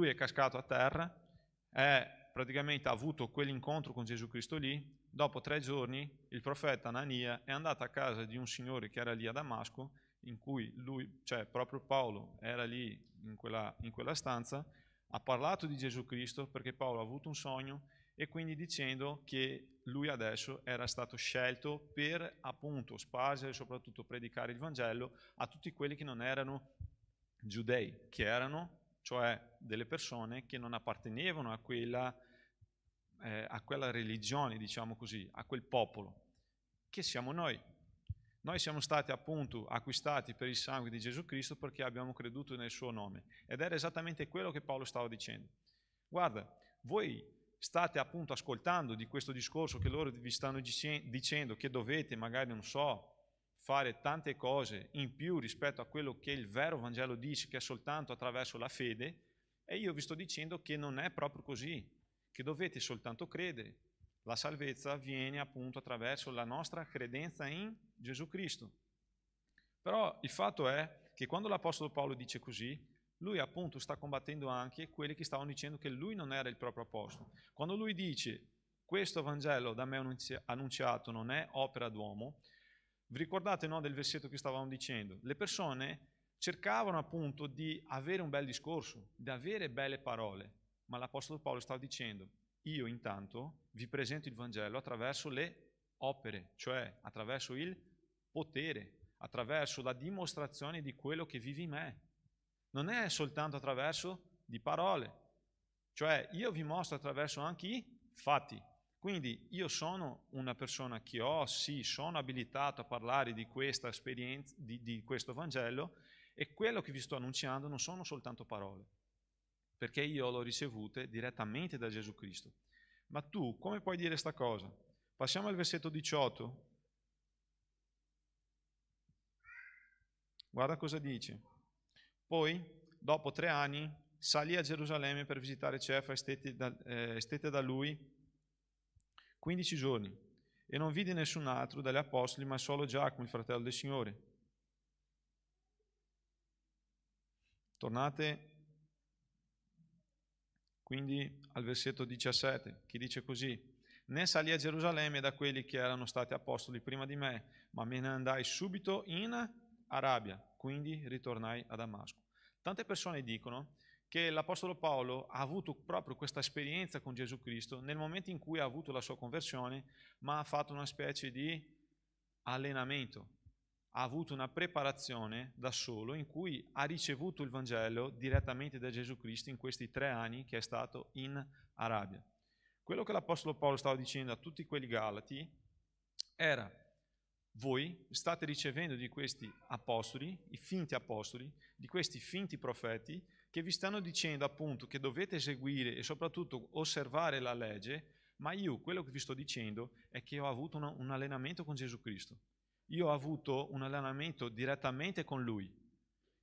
è cascato a terra, praticamente ha avuto quell'incontro con Gesù Cristo lì. Dopo 3 giorni il profeta Anania è andato a casa di un signore che era lì a Damasco, in cui lui, cioè proprio Paolo, era lì in quella stanza, ha parlato di Gesù Cristo perché Paolo ha avuto un sogno, e quindi dicendo che lui adesso era stato scelto per appunto spargere e soprattutto predicare il Vangelo a tutti quelli che non erano giudei, che erano cioè delle persone che non appartenevano a quella religione, diciamo così, a quel popolo, che siamo noi. Noi siamo stati appunto acquistati per il sangue di Gesù Cristo perché abbiamo creduto nel suo nome. Ed era esattamente quello che Paolo stava dicendo. Guarda, voi state appunto ascoltando di questo discorso che loro vi stanno dicendo che dovete magari, non so, fare tante cose in più rispetto a quello che il vero Vangelo dice, che è soltanto attraverso la fede, e io vi sto dicendo che non è proprio così, che dovete soltanto credere. La salvezza viene appunto attraverso la nostra credenza in Gesù Cristo. Però il fatto è che quando l'Apostolo Paolo dice così, lui appunto sta combattendo anche quelli che stavano dicendo che lui non era il proprio apostolo. Quando lui dice questo Vangelo da me annunciato non è opera d'uomo, vi ricordate, no, del versetto che stavamo dicendo? Le persone cercavano appunto di avere un bel discorso, di avere belle parole, ma l'Apostolo Paolo stava dicendo: io intanto vi presento il Vangelo attraverso le opere, cioè attraverso il potere, attraverso la dimostrazione di quello che vive in me. Non è soltanto attraverso di parole, cioè io vi mostro attraverso anche i fatti. Quindi io sono una persona che sono abilitato a parlare di questa esperienza, di questo Vangelo, e quello che vi sto annunciando non sono soltanto parole, perché io l'ho ricevute direttamente da Gesù Cristo. Ma tu come puoi dire questa cosa? Passiamo al versetto 18. Guarda cosa dice. Poi, dopo 3 anni, salì a Gerusalemme per visitare Cefa e stette da lui 15 giorni, e non vide nessun altro dagli apostoli, ma solo Giacomo, il fratello del Signore. Tornate quindi al versetto 17, che dice così: né salì a Gerusalemme da quelli che erano stati apostoli prima di me, ma me ne andai subito in Arabia, quindi ritornai a Damasco. Tante persone dicono che l'Apostolo Paolo ha avuto proprio questa esperienza con Gesù Cristo nel momento in cui ha avuto la sua conversione, ma ha fatto una specie di allenamento, ha avuto una preparazione da solo in cui ha ricevuto il Vangelo direttamente da Gesù Cristo in questi 3 anni che è stato in Arabia. Quello che l'Apostolo Paolo stava dicendo a tutti quelli Galati era: voi state ricevendo di questi apostoli, i finti apostoli, di questi finti profeti, che vi stanno dicendo appunto che dovete eseguire e soprattutto osservare la legge, ma io quello che vi sto dicendo è che ho avuto un allenamento con Gesù Cristo. Io ho avuto un allenamento direttamente con Lui.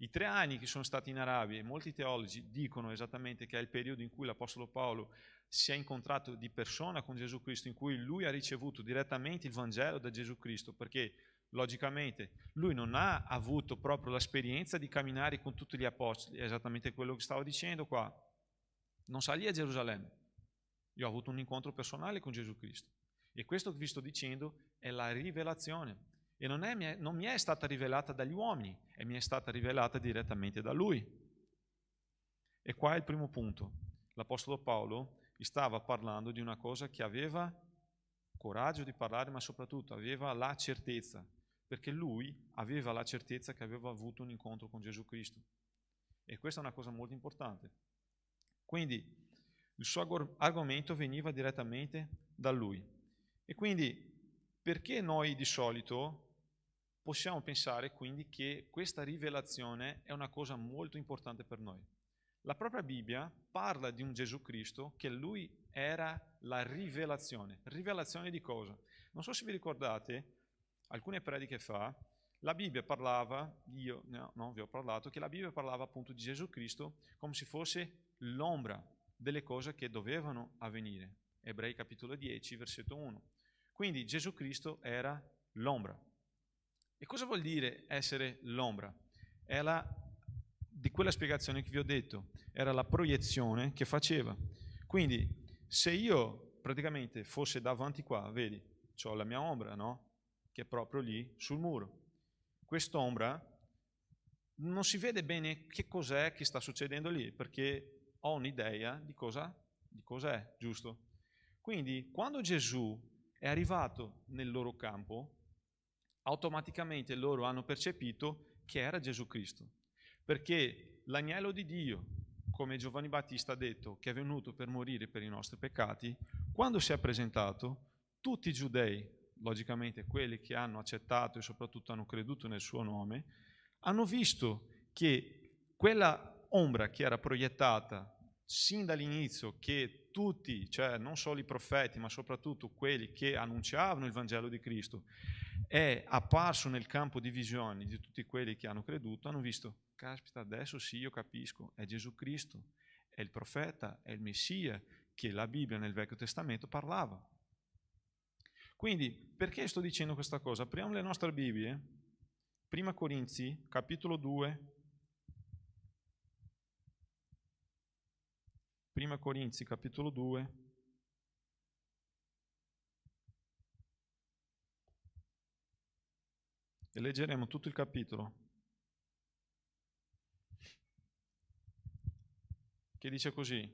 I 3 anni che sono stati in Arabia, e molti teologi dicono esattamente che è il periodo in cui l'Apostolo Paolo si è incontrato di persona con Gesù Cristo, in cui lui ha ricevuto direttamente il Vangelo da Gesù Cristo, perché logicamente lui non ha avuto proprio l'esperienza di camminare con tutti gli apostoli, è esattamente quello che stavo dicendo qua. Non salì a Gerusalemme, io ho avuto un incontro personale con Gesù Cristo, e questo che vi sto dicendo è la rivelazione, e non mi è stata rivelata dagli uomini, e mi è stata rivelata direttamente da Lui. E qua è il primo punto. L'Apostolo Paolo stava parlando di una cosa che aveva coraggio di parlare, ma soprattutto aveva la certezza, perché lui aveva la certezza che aveva avuto un incontro con Gesù Cristo. E questa è una cosa molto importante. Quindi il suo argomento veniva direttamente da lui. E quindi perché noi di solito possiamo pensare quindi che questa rivelazione è una cosa molto importante per noi? La propria Bibbia parla di un Gesù Cristo che lui era la rivelazione. Rivelazione di cosa? Non so se vi ricordate, alcune prediche fa, la Bibbia parlava, io non vi ho parlato, che la Bibbia parlava appunto di Gesù Cristo come se fosse l'ombra delle cose che dovevano avvenire. Ebrei capitolo 10, versetto 1. Quindi Gesù Cristo era l'ombra. E cosa vuol dire essere l'ombra? È la di quella spiegazione che vi ho detto, era la proiezione che faceva. Quindi se io praticamente fosse davanti qua, vedi, ho la mia ombra, no? Che è proprio lì sul muro. Quest'ombra non si vede bene che cos'è che sta succedendo lì, perché ho un'idea di cos'è, giusto? Quindi quando Gesù è arrivato nel loro campo, automaticamente loro hanno percepito che era Gesù Cristo, perché l'agnello di Dio, come Giovanni Battista ha detto, che è venuto per morire per i nostri peccati, quando si è presentato, tutti i giudei, logicamente quelli che hanno accettato e soprattutto hanno creduto nel suo nome, hanno visto che quella ombra che era proiettata sin dall'inizio, che tutti, cioè non solo i profeti, ma soprattutto quelli che annunciavano il Vangelo di Cristo, è apparso nel campo di visioni di tutti quelli che hanno creduto, hanno visto, caspita, adesso sì, io capisco, è Gesù Cristo, è il profeta, è il Messia che la Bibbia nel Vecchio Testamento parlava. Quindi, perché sto dicendo questa cosa? Apriamo le nostre Bibbie, 1 Corinzi, capitolo 2, 1 Corinzi, capitolo 2, e leggeremo tutto il capitolo, che dice così: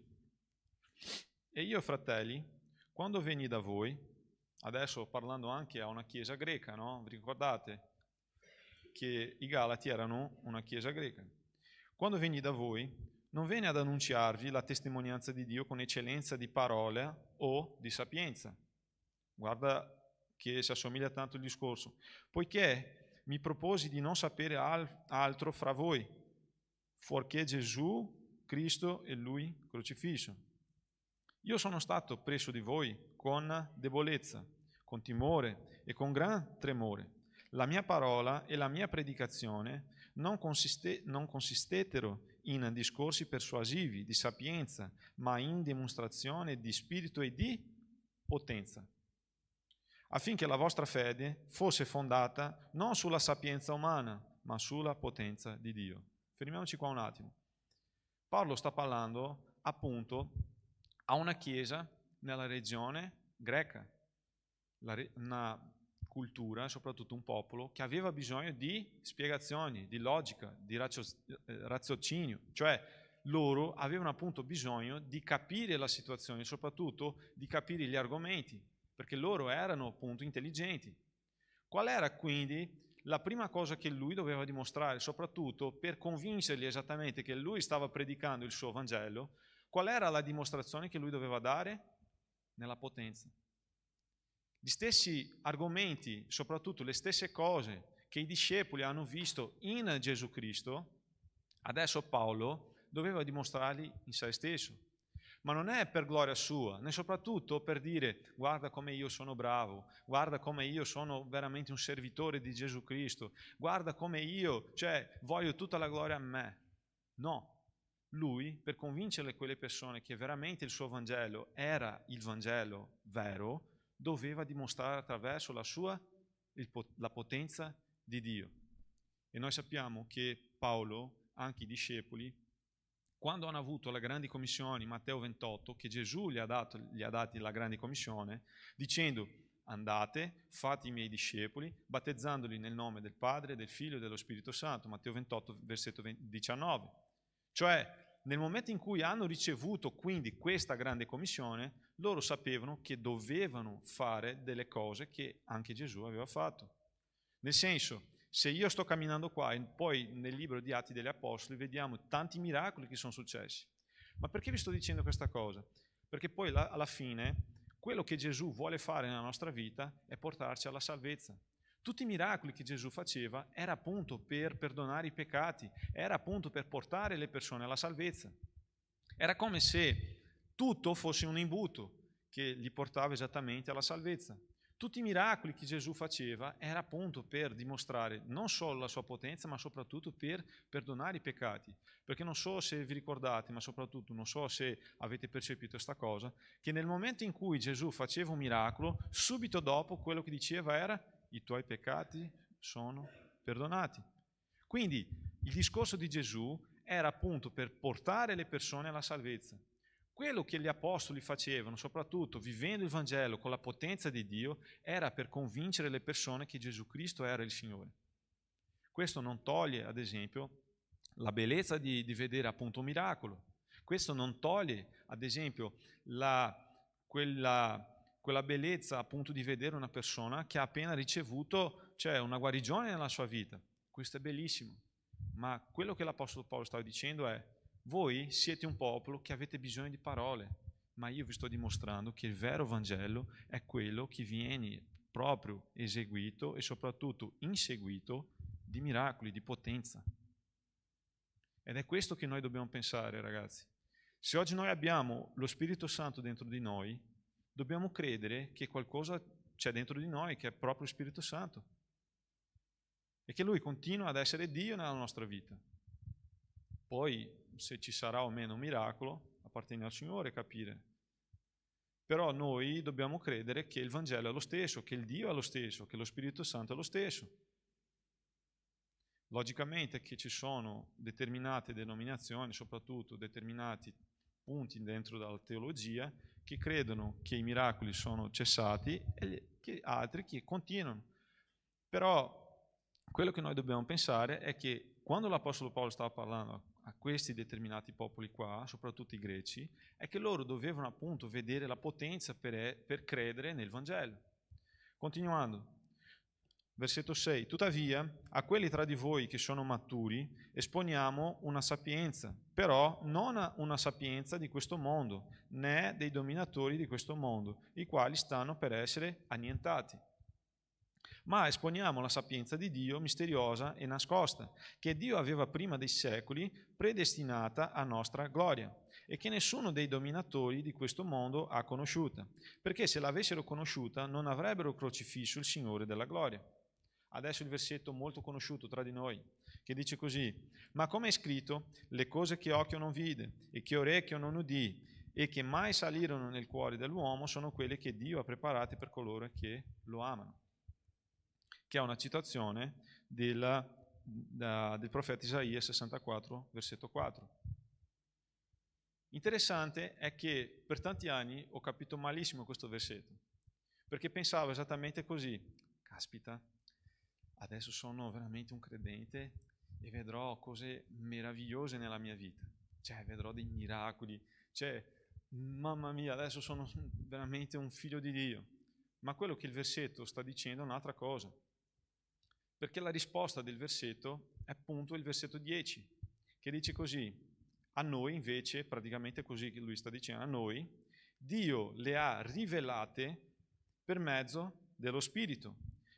e io, fratelli, quando venni da voi, adesso parlando anche a una chiesa greca, no? Vi ricordate che i Galati erano una chiesa greca? Quando venni da voi, non venni ad annunciarvi la testimonianza di Dio con eccellenza di parole o di sapienza. Guarda che si assomiglia tanto il discorso. Poiché mi proposi di non sapere altro fra voi, fuorché Gesù, Cristo e Lui crocifisso. Io sono stato presso di voi con debolezza, con timore e con gran tremore. La mia parola e la mia predicazione non consistettero in discorsi persuasivi di sapienza, ma in dimostrazione di spirito e di potenza, affinché la vostra fede fosse fondata non sulla sapienza umana, ma sulla potenza di Dio. Fermiamoci qua un attimo. Paolo sta parlando appunto a una chiesa nella regione greca, una cultura, soprattutto un popolo, che aveva bisogno di spiegazioni, di logica, di raziocinio, cioè loro avevano appunto bisogno di capire la situazione, soprattutto di capire gli argomenti, perché loro erano appunto intelligenti. Qual era quindi la prima cosa che lui doveva dimostrare, soprattutto per convincerli esattamente che lui stava predicando il suo Vangelo? Qual era la dimostrazione che lui doveva dare? Nella potenza. Gli stessi argomenti, soprattutto le stesse cose che i discepoli hanno visto in Gesù Cristo, adesso Paolo doveva dimostrarli in se stesso. Ma non è per gloria sua, né soprattutto per dire guarda come io sono bravo, guarda come io sono veramente un servitore di Gesù Cristo, guarda come io, voglio tutta la gloria a me. No. Lui, per convincere quelle persone che veramente il suo Vangelo era il Vangelo vero, doveva dimostrare attraverso la potenza di Dio. E noi sappiamo che Paolo, anche i discepoli, quando hanno avuto la grande commissione in Matteo 28, che Gesù gli ha dati la grande commissione, dicendo andate, fate i miei discepoli, battezzandoli nel nome del Padre, del Figlio e dello Spirito Santo, Matteo 28, versetto 19. Cioè, nel momento in cui hanno ricevuto quindi questa grande commissione, loro sapevano che dovevano fare delle cose che anche Gesù aveva fatto. Nel senso, se io sto camminando qua e poi nel libro di Atti degli Apostoli vediamo tanti miracoli che sono successi. Ma perché vi sto dicendo questa cosa? Perché poi alla fine quello che Gesù vuole fare nella nostra vita è portarci alla salvezza. Tutti i miracoli che Gesù faceva era appunto per perdonare i peccati, era appunto per portare le persone alla salvezza. Era come se tutto fosse un imbuto che li portava esattamente alla salvezza. Tutti i miracoli che Gesù faceva era appunto per dimostrare non solo la sua potenza, ma soprattutto per perdonare i peccati. Perché non so se vi ricordate, ma soprattutto non so se avete percepito questa cosa, che nel momento in cui Gesù faceva un miracolo, subito dopo quello che diceva era i tuoi peccati sono perdonati. Quindi il discorso di Gesù era appunto per portare le persone alla salvezza. Quello che gli apostoli facevano, soprattutto vivendo il Vangelo con la potenza di Dio, era per convincere le persone che Gesù Cristo era il Signore. Questo non toglie, ad esempio, la bellezza di vedere appunto un miracolo. Questo non toglie, ad esempio, quella bellezza appunto di vedere una persona che ha appena ricevuto, cioè, una guarigione nella sua vita. Questo è bellissimo. Ma quello che l'Apostolo Paolo stava dicendo è: voi siete un popolo che avete bisogno di parole, ma io vi sto dimostrando che il vero Vangelo è quello che viene proprio eseguito e soprattutto inseguito di miracoli, di potenza. Ed è questo che noi dobbiamo pensare, ragazzi. Se oggi noi abbiamo lo Spirito Santo dentro di noi, dobbiamo credere che qualcosa c'è dentro di noi che è proprio lo Spirito Santo e che Lui continua ad essere Dio nella nostra vita. Poi, se ci sarà o meno un miracolo, appartiene al Signore capire. Però noi dobbiamo credere che il Vangelo è lo stesso, che il Dio è lo stesso, che lo Spirito Santo è lo stesso. Logicamente che ci sono determinate denominazioni, soprattutto determinati punti dentro dalla teologia, che credono che i miracoli sono cessati e altri che continuano. Però quello che noi dobbiamo pensare è che quando l'Apostolo Paolo stava parlando a questi determinati popoli qua, soprattutto i greci, è che loro dovevano appunto vedere la potenza per credere nel Vangelo. Continuando. Versetto 6. Tuttavia, a quelli tra di voi che sono maturi, esponiamo una sapienza, però non una sapienza di questo mondo, né dei dominatori di questo mondo, i quali stanno per essere annientati. Ma esponiamo la sapienza di Dio misteriosa e nascosta, che Dio aveva prima dei secoli predestinata a nostra gloria, e che nessuno dei dominatori di questo mondo ha conosciuta, perché se l'avessero conosciuta non avrebbero crocifisso il Signore della gloria. Adesso il versetto molto conosciuto tra di noi, che dice così: ma come è scritto, le cose che occhio non vide e che orecchio non udì e che mai salirono nel cuore dell'uomo sono quelle che Dio ha preparate per coloro che lo amano. Che è una citazione del profeta Isaia 64, versetto 4. Interessante è che per tanti anni ho capito malissimo questo versetto, perché pensavo esattamente così: caspita, adesso sono veramente un credente e vedrò cose meravigliose nella mia vita, cioè vedrò dei miracoli, cioè mamma mia, adesso sono veramente un figlio di Dio. Ma quello che il versetto sta dicendo è un'altra cosa, perché la risposta del versetto è appunto il versetto 10, che dice così: a noi invece, praticamente così che lui sta dicendo, a noi Dio le ha rivelate per mezzo dello Spirito,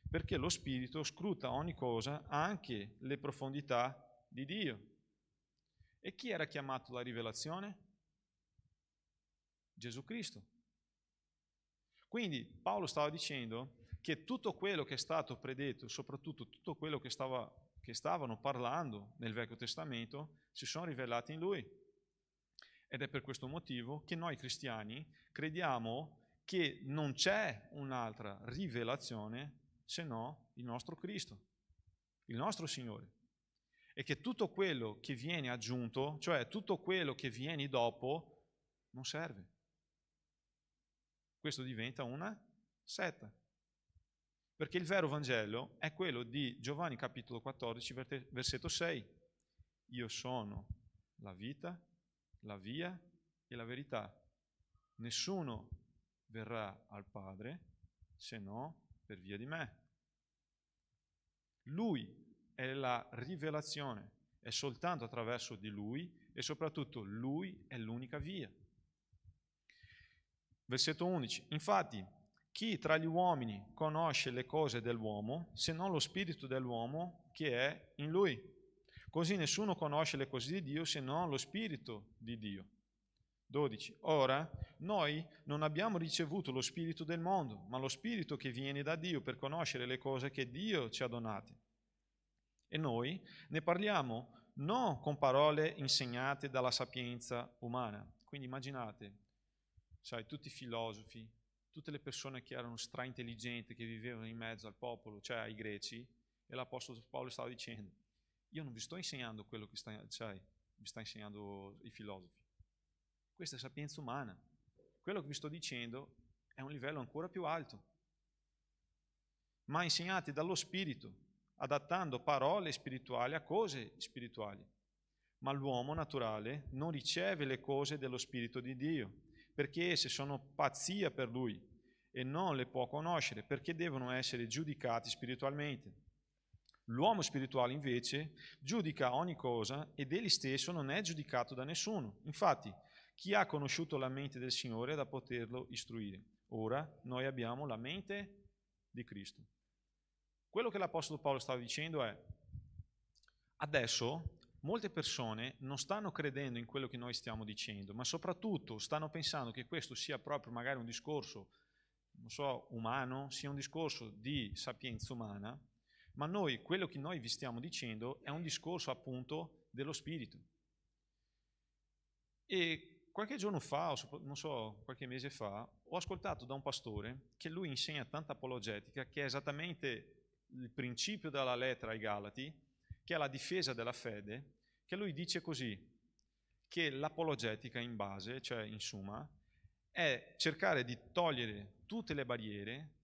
perché lo Spirito scruta ogni cosa, anche le profondità di Dio. E chi era chiamato alla rivelazione? Gesù Cristo. Quindi Paolo stava dicendo che tutto quello che è stato predetto, soprattutto tutto quello che stavano parlando nel Vecchio Testamento, si sono rivelati in Lui. Ed è per questo motivo che noi cristiani crediamo che non c'è un'altra rivelazione se no il nostro Cristo, il nostro Signore. E che tutto quello che viene aggiunto, cioè tutto quello che viene dopo, non serve. Questo diventa una setta. Perché il vero Vangelo è quello di Giovanni capitolo 14, versetto 6. Io sono la vita, la via e la verità. Nessuno verrà al Padre se no per via di me. Lui è la rivelazione, è soltanto attraverso di Lui e soprattutto Lui è l'unica via. Versetto 11. Infatti, chi tra gli uomini conosce le cose dell'uomo, se non lo spirito dell'uomo che è in lui? Così nessuno conosce le cose di Dio se non lo spirito di Dio. 12. Ora, noi non abbiamo ricevuto lo spirito del mondo, ma lo spirito che viene da Dio per conoscere le cose che Dio ci ha donate. E noi ne parliamo non con parole insegnate dalla sapienza umana. Quindi immaginate, sai, tutti i filosofi, tutte le persone che erano straintelligenti, che vivevano in mezzo al popolo, cioè ai greci, e l'Apostolo Paolo stava dicendo: io non vi sto insegnando quello che sai, vi sta insegnando i filosofi. Questa è sapienza umana. Quello che vi sto dicendo è un livello ancora più alto, ma insegnati dallo Spirito, adattando parole spirituali a cose spirituali. Ma l'uomo naturale non riceve le cose dello Spirito di Dio, perché esse sono pazzia per lui e non le può conoscere, perché devono essere giudicati spiritualmente. L'uomo spirituale invece giudica ogni cosa ed egli stesso non è giudicato da nessuno. Infatti, chi ha conosciuto la mente del Signore da poterlo istruire? Ora noi abbiamo la mente di Cristo. Quello che l'Apostolo Paolo stava dicendo è: adesso molte persone non stanno credendo in quello che noi stiamo dicendo, ma soprattutto stanno pensando che questo sia proprio magari un discorso, non so, umano, sia un discorso di sapienza umana, ma noi, quello che noi vi stiamo dicendo è un discorso appunto dello Spirito. E qualche giorno fa, non so, qualche mese fa, ho ascoltato da un pastore che lui insegna tanta apologetica, che è esattamente il principio della lettera ai Galati, che è la difesa della fede, che lui dice così, che l'apologetica in base, cioè in summa, è cercare di togliere tutte le barriere,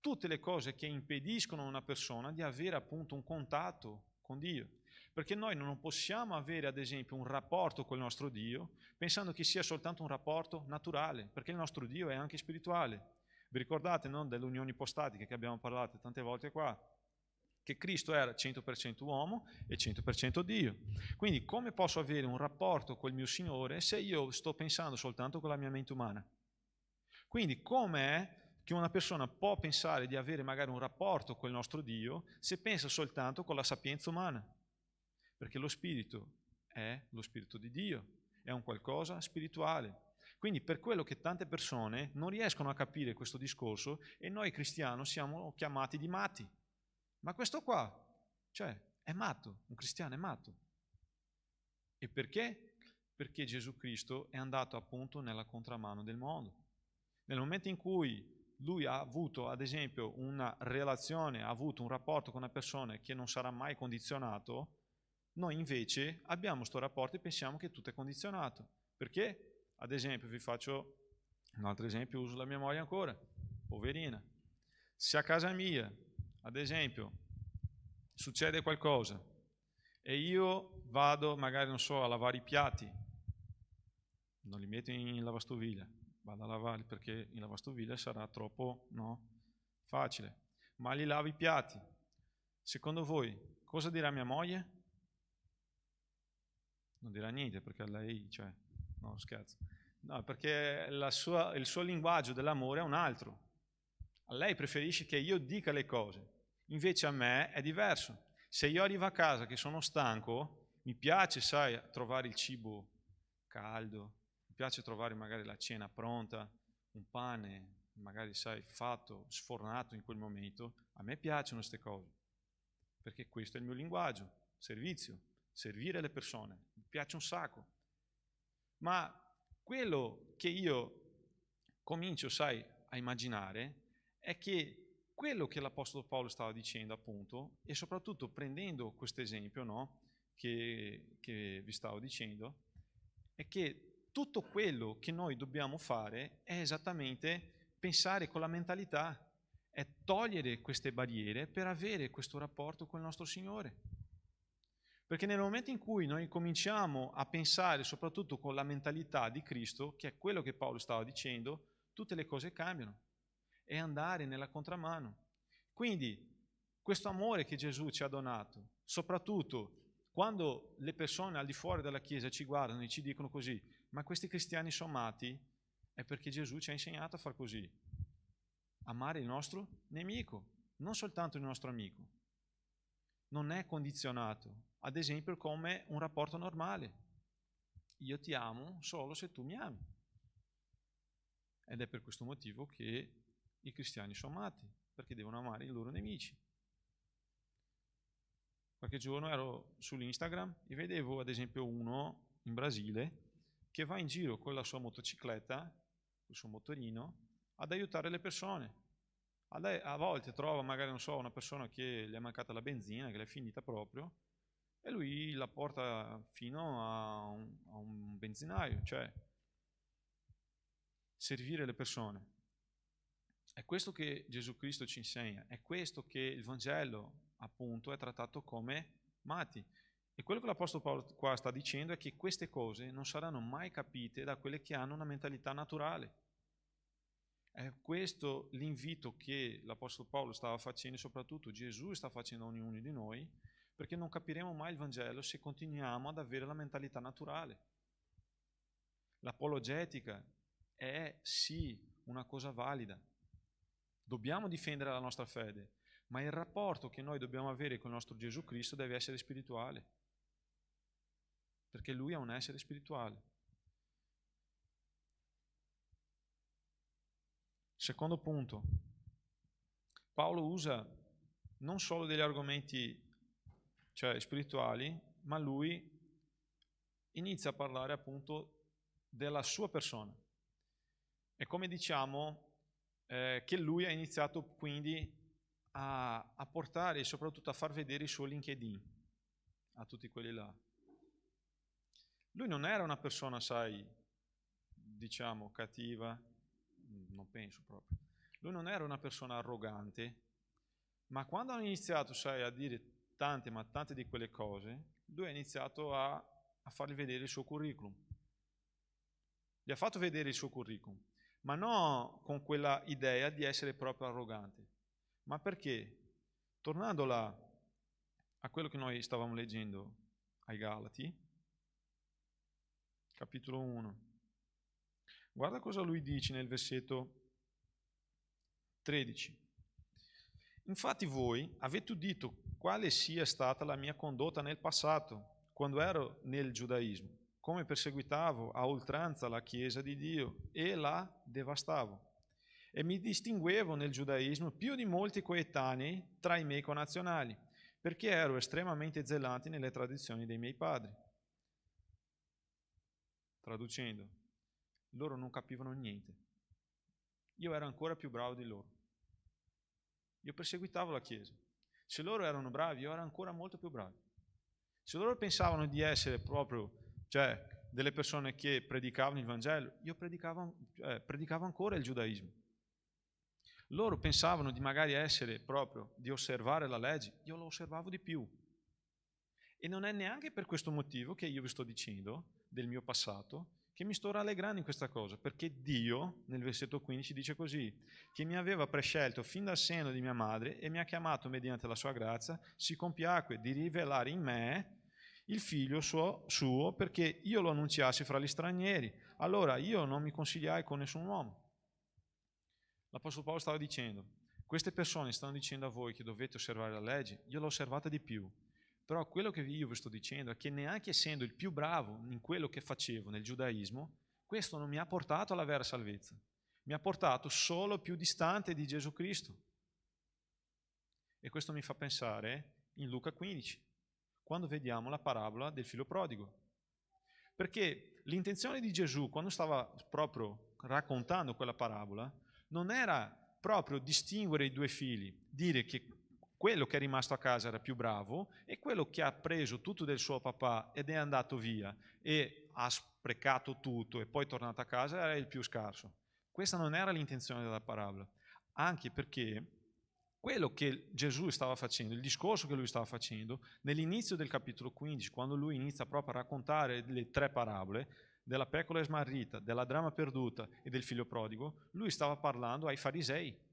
tutte le cose che impediscono a una persona di avere appunto un contatto con Dio. Perché noi non possiamo avere, ad esempio, un rapporto con il nostro Dio pensando che sia soltanto un rapporto naturale, perché il nostro Dio è anche spirituale. Vi ricordate, no, delle unioni ipostatiche che abbiamo parlato tante volte qua? Che Cristo era 100% uomo e 100% Dio. Quindi come posso avere un rapporto col mio Signore se io sto pensando soltanto con la mia mente umana? Quindi com'è che una persona può pensare di avere magari un rapporto con il nostro Dio se pensa soltanto con la sapienza umana? Perché lo Spirito è lo Spirito di Dio, è un qualcosa spirituale. Quindi per quello che tante persone non riescono a capire questo discorso e noi cristiani siamo chiamati di matti. Ma questo qua, cioè, è matto, un cristiano è matto. E perché? Perché Gesù Cristo è andato appunto nella contramano del mondo. Nel momento in cui lui ha avuto, ad esempio, una relazione, ha avuto un rapporto con una persona che non sarà mai condizionato, noi invece abbiamo questo rapporto e pensiamo che tutto è condizionato. Perché? Ad esempio, vi faccio un altro esempio, uso la mia moglie ancora, poverina. Se a casa mia, ad esempio, succede qualcosa e io vado magari, non so, a lavare i piatti, non li metto in lavastoviglie, vado a lavarli perché in lavastoviglie sarà troppo, no, facile, ma li lavo i piatti. Secondo voi cosa dirà mia moglie? Non dirà niente perché lei, cioè, no, scherzo. No, perché il suo linguaggio dell'amore è un altro. A lei preferisce che io dica le cose, invece a me è diverso. Se io arrivo a casa che sono stanco, mi piace, sai, trovare il cibo caldo, mi piace trovare magari la cena pronta, un pane, magari, sai, fatto, sfornato in quel momento. A me piacciono queste cose, perché questo è il mio linguaggio, servizio, servire le persone, mi piace un sacco. Ma quello che io comincio, sai, a immaginare è che quello che l'Apostolo Paolo stava dicendo, appunto, e soprattutto prendendo questo esempio, no, che vi stavo dicendo, è che tutto quello che noi dobbiamo fare è esattamente pensare con la mentalità, è togliere queste barriere per avere questo rapporto con il nostro Signore. Perché nel momento in cui noi cominciamo a pensare soprattutto con la mentalità di Cristo, che è quello che Paolo stava dicendo, tutte le cose cambiano. È andare nella contramano. Quindi questo amore che Gesù ci ha donato, soprattutto quando le persone al di fuori della Chiesa ci guardano e ci dicono così, ma questi cristiani sono matti, è perché Gesù ci ha insegnato a far così. Amare il nostro nemico, non soltanto il nostro amico. Non è condizionato, ad esempio come un rapporto normale. Io ti amo solo se tu mi ami. Ed è per questo motivo che i cristiani sono matti, perché devono amare i loro nemici. Qualche giorno ero sull'Instagram e vedevo ad esempio uno in Brasile che va in giro con la sua motocicletta, il suo motorino, ad aiutare le persone. A volte trova magari, non so, una persona che gli è mancata la benzina, che l'è finita proprio, e lui la porta fino a un benzinaio, cioè servire le persone. È questo che Gesù Cristo ci insegna, è questo che il Vangelo appunto è trattato come mati. E quello che l'Apostolo Paolo qua sta dicendo è che queste cose non saranno mai capite da quelle che hanno una mentalità naturale. È questo l'invito che l'Apostolo Paolo stava facendo, e soprattutto Gesù sta facendo a ognuno di noi, perché non capiremo mai il Vangelo se continuiamo ad avere la mentalità naturale. L'apologetica è sì una cosa valida. Dobbiamo difendere la nostra fede, ma il rapporto che noi dobbiamo avere con il nostro Gesù Cristo deve essere spirituale, perché Lui è un essere spirituale. Secondo punto, Paolo usa non solo degli argomenti spirituali, ma lui inizia a parlare appunto della sua persona. E come diciamo che lui ha iniziato quindi a portare e soprattutto a far vedere il suo LinkedIn a tutti quelli là. Lui non era una persona, diciamo cattiva, non penso proprio. Lui non era una persona arrogante, ma quando hanno iniziato, a dire tante di quelle cose, lui ha iniziato a fargli vedere il suo curriculum. Gli ha fatto vedere il suo curriculum, ma non con quella idea di essere proprio arrogante, ma perché, tornando là a quello che noi stavamo leggendo ai Galati, capitolo 1, guarda cosa lui dice nel versetto 13. Infatti voi avete udito quale sia stata la mia condotta nel passato, quando ero nel giudaismo, come perseguitavo a oltranza la Chiesa di Dio e la devastavo. E mi distinguevo nel giudaismo più di molti coetanei tra i miei connazionali, perché ero estremamente zelante nelle tradizioni dei miei padri. Traducendo, loro non capivano niente. Io ero ancora più bravo di loro. Io perseguitavo la Chiesa. Se loro erano bravi, io ero ancora molto più bravo. Se loro pensavano di essere proprio, delle persone che predicavano il Vangelo, io predicavo ancora il giudaismo. Loro pensavano di magari essere proprio, di osservare la legge, io lo osservavo di più. E non è neanche per questo motivo che io vi sto dicendo del mio passato, che mi sto rallegrando in questa cosa, perché Dio, nel versetto 15, dice così, che mi aveva prescelto fin dal seno di mia madre e mi ha chiamato mediante la sua grazia, si compiacque di rivelare in me il figlio suo perché io lo annunziassi fra gli stranieri. Allora io non mi consigliai con nessun uomo. L'Apostolo Paolo stava dicendo, queste persone stanno dicendo a voi che dovete osservare la legge, io l'ho osservata di più. Però quello che io vi sto dicendo è che neanche essendo il più bravo in quello che facevo nel giudaismo, questo non mi ha portato alla vera salvezza. Mi ha portato solo più distante di Gesù Cristo. E questo mi fa pensare in Luca 15, quando vediamo la parabola del figlio prodigo. Perché l'intenzione di Gesù, quando stava proprio raccontando quella parabola, non era proprio distinguere i due figli, dire che quello che è rimasto a casa era più bravo e quello che ha preso tutto del suo papà ed è andato via e ha sprecato tutto e poi è tornato a casa era il più scarso. Questa non era l'intenzione della parabola, anche perché quello che Gesù stava facendo, il discorso che lui stava facendo, nell'inizio del capitolo 15, quando lui inizia proprio a raccontare le tre parabole, della pecora smarrita, della drama perduta e del figlio prodigo, lui stava parlando ai farisei.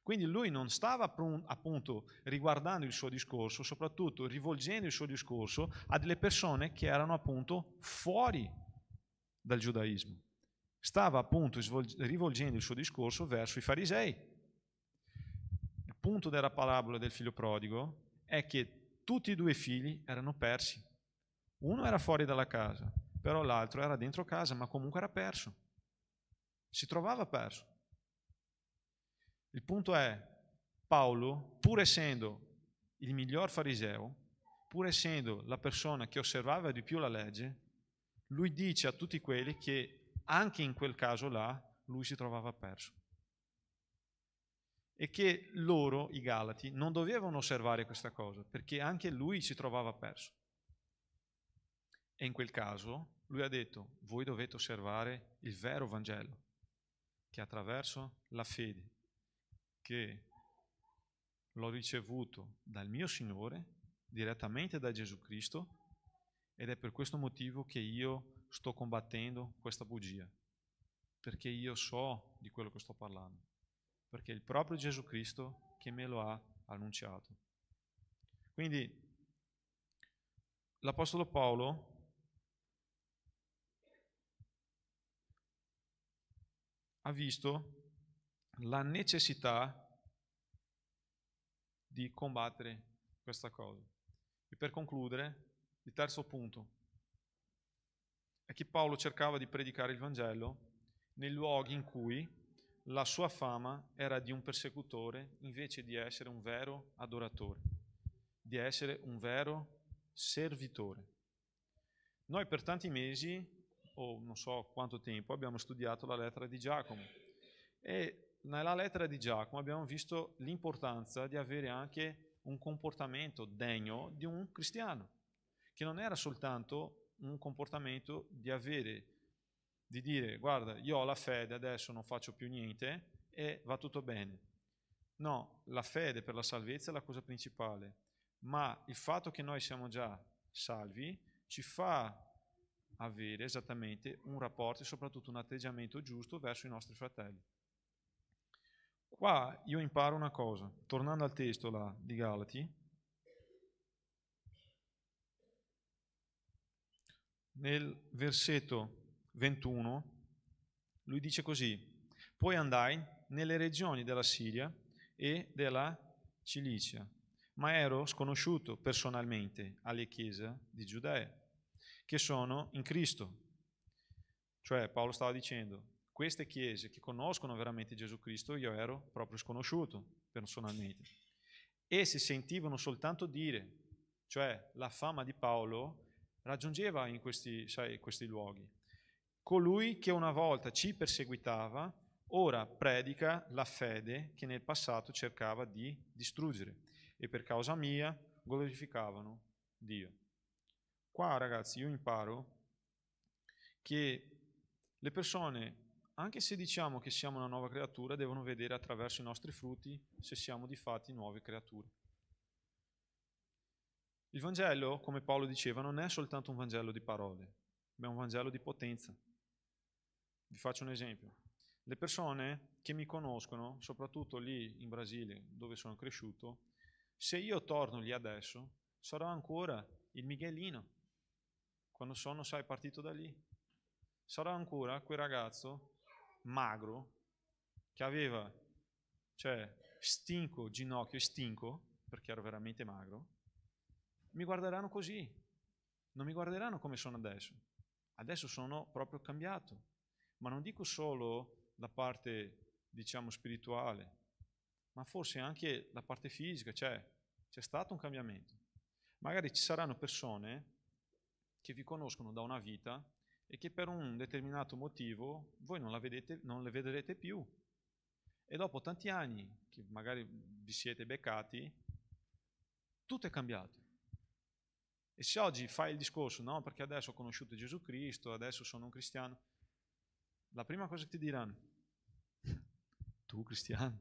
Quindi lui non stava appunto riguardando il suo discorso, soprattutto rivolgendo il suo discorso a delle persone che erano appunto fuori dal giudaismo. Stava appunto rivolgendo il suo discorso verso i farisei. Il punto della parabola del figlio prodigo è che tutti e due i figli erano persi. Uno era fuori dalla casa, però l'altro era dentro casa, ma comunque era perso. Si trovava perso. Il punto è, Paolo, pur essendo il miglior fariseo, pur essendo la persona che osservava di più la legge, lui dice a tutti quelli che anche in quel caso là lui si trovava perso. e che loro, i Galati, non dovevano osservare questa cosa, perché anche lui si trovava perso. E in quel caso lui ha detto: voi dovete osservare il vero Vangelo, che attraverso la fede che l'ho ricevuto dal mio Signore, direttamente da Gesù Cristo, ed è per questo motivo che io sto combattendo questa bugia, perché io so di quello che sto parlando, perché è il proprio Gesù Cristo che me lo ha annunciato. Quindi l'Apostolo Paolo ha visto la necessità di combattere questa cosa. E per concludere, il terzo punto è che Paolo cercava di predicare il Vangelo nei luoghi in cui la sua fama era di un persecutore invece di essere un vero adoratore, di essere un vero servitore. Noi per tanti mesi, o non so quanto tempo, abbiamo studiato la lettera di Giacomo e nella lettera di Giacomo abbiamo visto l'importanza di avere anche un comportamento degno di un cristiano, che non era soltanto un comportamento di dire guarda, io ho la fede, adesso non faccio più niente e va tutto bene. No, la fede per la salvezza è la cosa principale, ma il fatto che noi siamo già salvi ci fa avere esattamente un rapporto e soprattutto un atteggiamento giusto verso i nostri fratelli. Qua io imparo una cosa, tornando al testo là di Galati, nel versetto 21, lui dice così: poi andai nelle regioni della Siria e della Cilicia, ma ero sconosciuto personalmente alle chiese di Giudea, che sono in Cristo. Cioè Paolo stava dicendo, queste chiese che conoscono veramente Gesù Cristo, io ero proprio sconosciuto personalmente. E si sentivano soltanto dire, cioè la fama di Paolo raggiungeva in questi luoghi. Colui che una volta ci perseguitava, ora predica la fede che nel passato cercava di distruggere e per causa mia glorificavano Dio. Qua ragazzi io imparo che le persone, anche se diciamo che siamo una nuova creatura, devono vedere attraverso i nostri frutti se siamo di fatti nuove creature. Il Vangelo, come Paolo diceva, non è soltanto un Vangelo di parole, ma è un Vangelo di potenza. Vi faccio un esempio. Le persone che mi conoscono, soprattutto lì in Brasile, dove sono cresciuto, se io torno lì adesso, sarò ancora il Miguelino, quando sono, partito da lì. Sarò ancora quel ragazzo magro che aveva, stinco, ginocchio e stinco, perché ero veramente magro. Mi guarderanno così, non mi guarderanno come sono adesso. Adesso sono proprio cambiato, ma non dico solo la parte, spirituale, ma forse anche la parte fisica, c'è stato un cambiamento. Magari ci saranno persone che vi conoscono da una vita e che per un determinato motivo voi non le vedrete più. E dopo tanti anni che magari vi siete beccati, tutto è cambiato. E se oggi fai il discorso, no, perché adesso ho conosciuto Gesù Cristo, adesso sono un cristiano, la prima cosa che ti diranno, tu cristiano?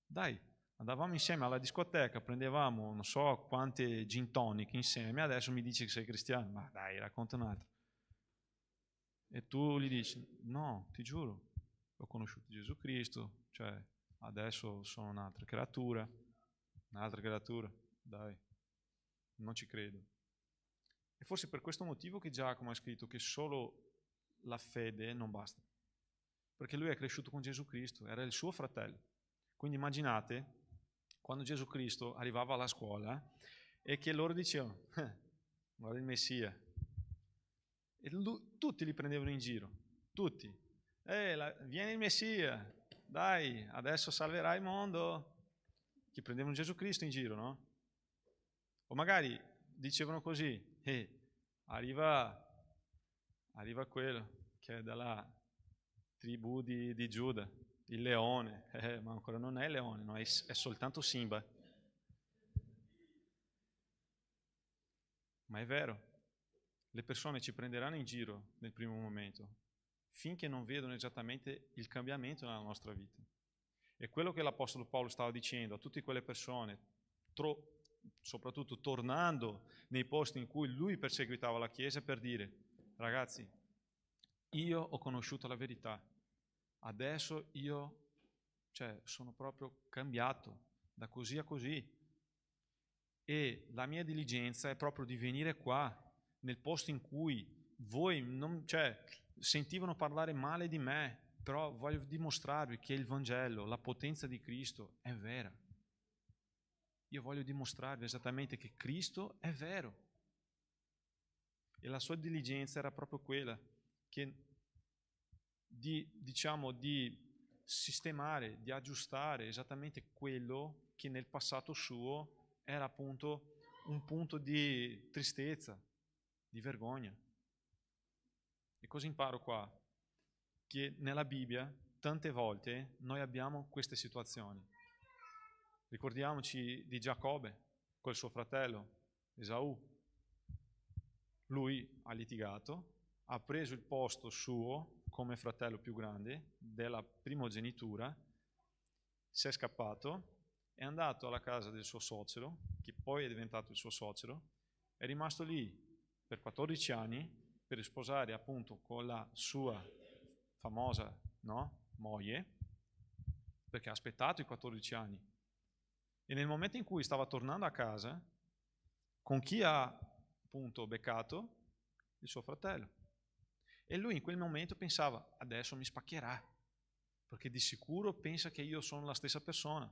Dai, andavamo insieme alla discoteca, prendevamo non so quante gin tonic insieme, adesso mi dici che sei cristiano, ma dai, racconta un altro. E tu gli dici, no, ti giuro, ho conosciuto Gesù Cristo, adesso sono un'altra creatura, dai, non ci credo. E forse per questo motivo che Giacomo ha scritto che solo la fede non basta, perché lui è cresciuto con Gesù Cristo, era il suo fratello. Quindi immaginate, quando Gesù Cristo arrivava alla scuola e che loro dicevano, guarda il Messia, e tutti li prendevano in giro, tutti. Vieni il Messia, dai, adesso salverai il mondo. Che prendevano Gesù Cristo in giro, no? O magari dicevano così, arriva quello che è dalla tribù di Giuda, il leone, ma ancora non è il leone, no? È soltanto Simba. Ma è vero, le persone ci prenderanno in giro nel primo momento, finché non vedono esattamente il cambiamento nella nostra vita. E quello che l'Apostolo Paolo stava dicendo a tutte quelle persone, soprattutto tornando nei posti in cui lui perseguitava la Chiesa, per dire: ragazzi, io ho conosciuto la verità, adesso io sono proprio cambiato da così a così, e la mia diligenza è proprio di venire qua, nel posto in cui voi sentivano parlare male di me, però voglio dimostrarvi che il Vangelo, la potenza di Cristo è vera. Io voglio dimostrarvi esattamente che Cristo è vero. E la sua diligenza era proprio quella, di sistemare, di aggiustare esattamente quello che nel passato suo era appunto un punto di tristezza, di vergogna. E cosa imparo qua? Che nella Bibbia tante volte noi abbiamo queste situazioni. Ricordiamoci di Giacobbe col suo fratello Esaù. Lui ha litigato, ha preso il posto suo come fratello più grande della primogenitura, si è scappato, è andato alla casa del suo suocero, che poi è diventato il suo suocero, è rimasto lì per 14 anni per sposare appunto con la sua famosa moglie, perché ha aspettato i 14 anni. E nel momento in cui stava tornando a casa, con chi ha appunto beccato? Il suo fratello. E lui in quel momento pensava: adesso mi spaccherà, perché di sicuro pensa che io sono la stessa persona.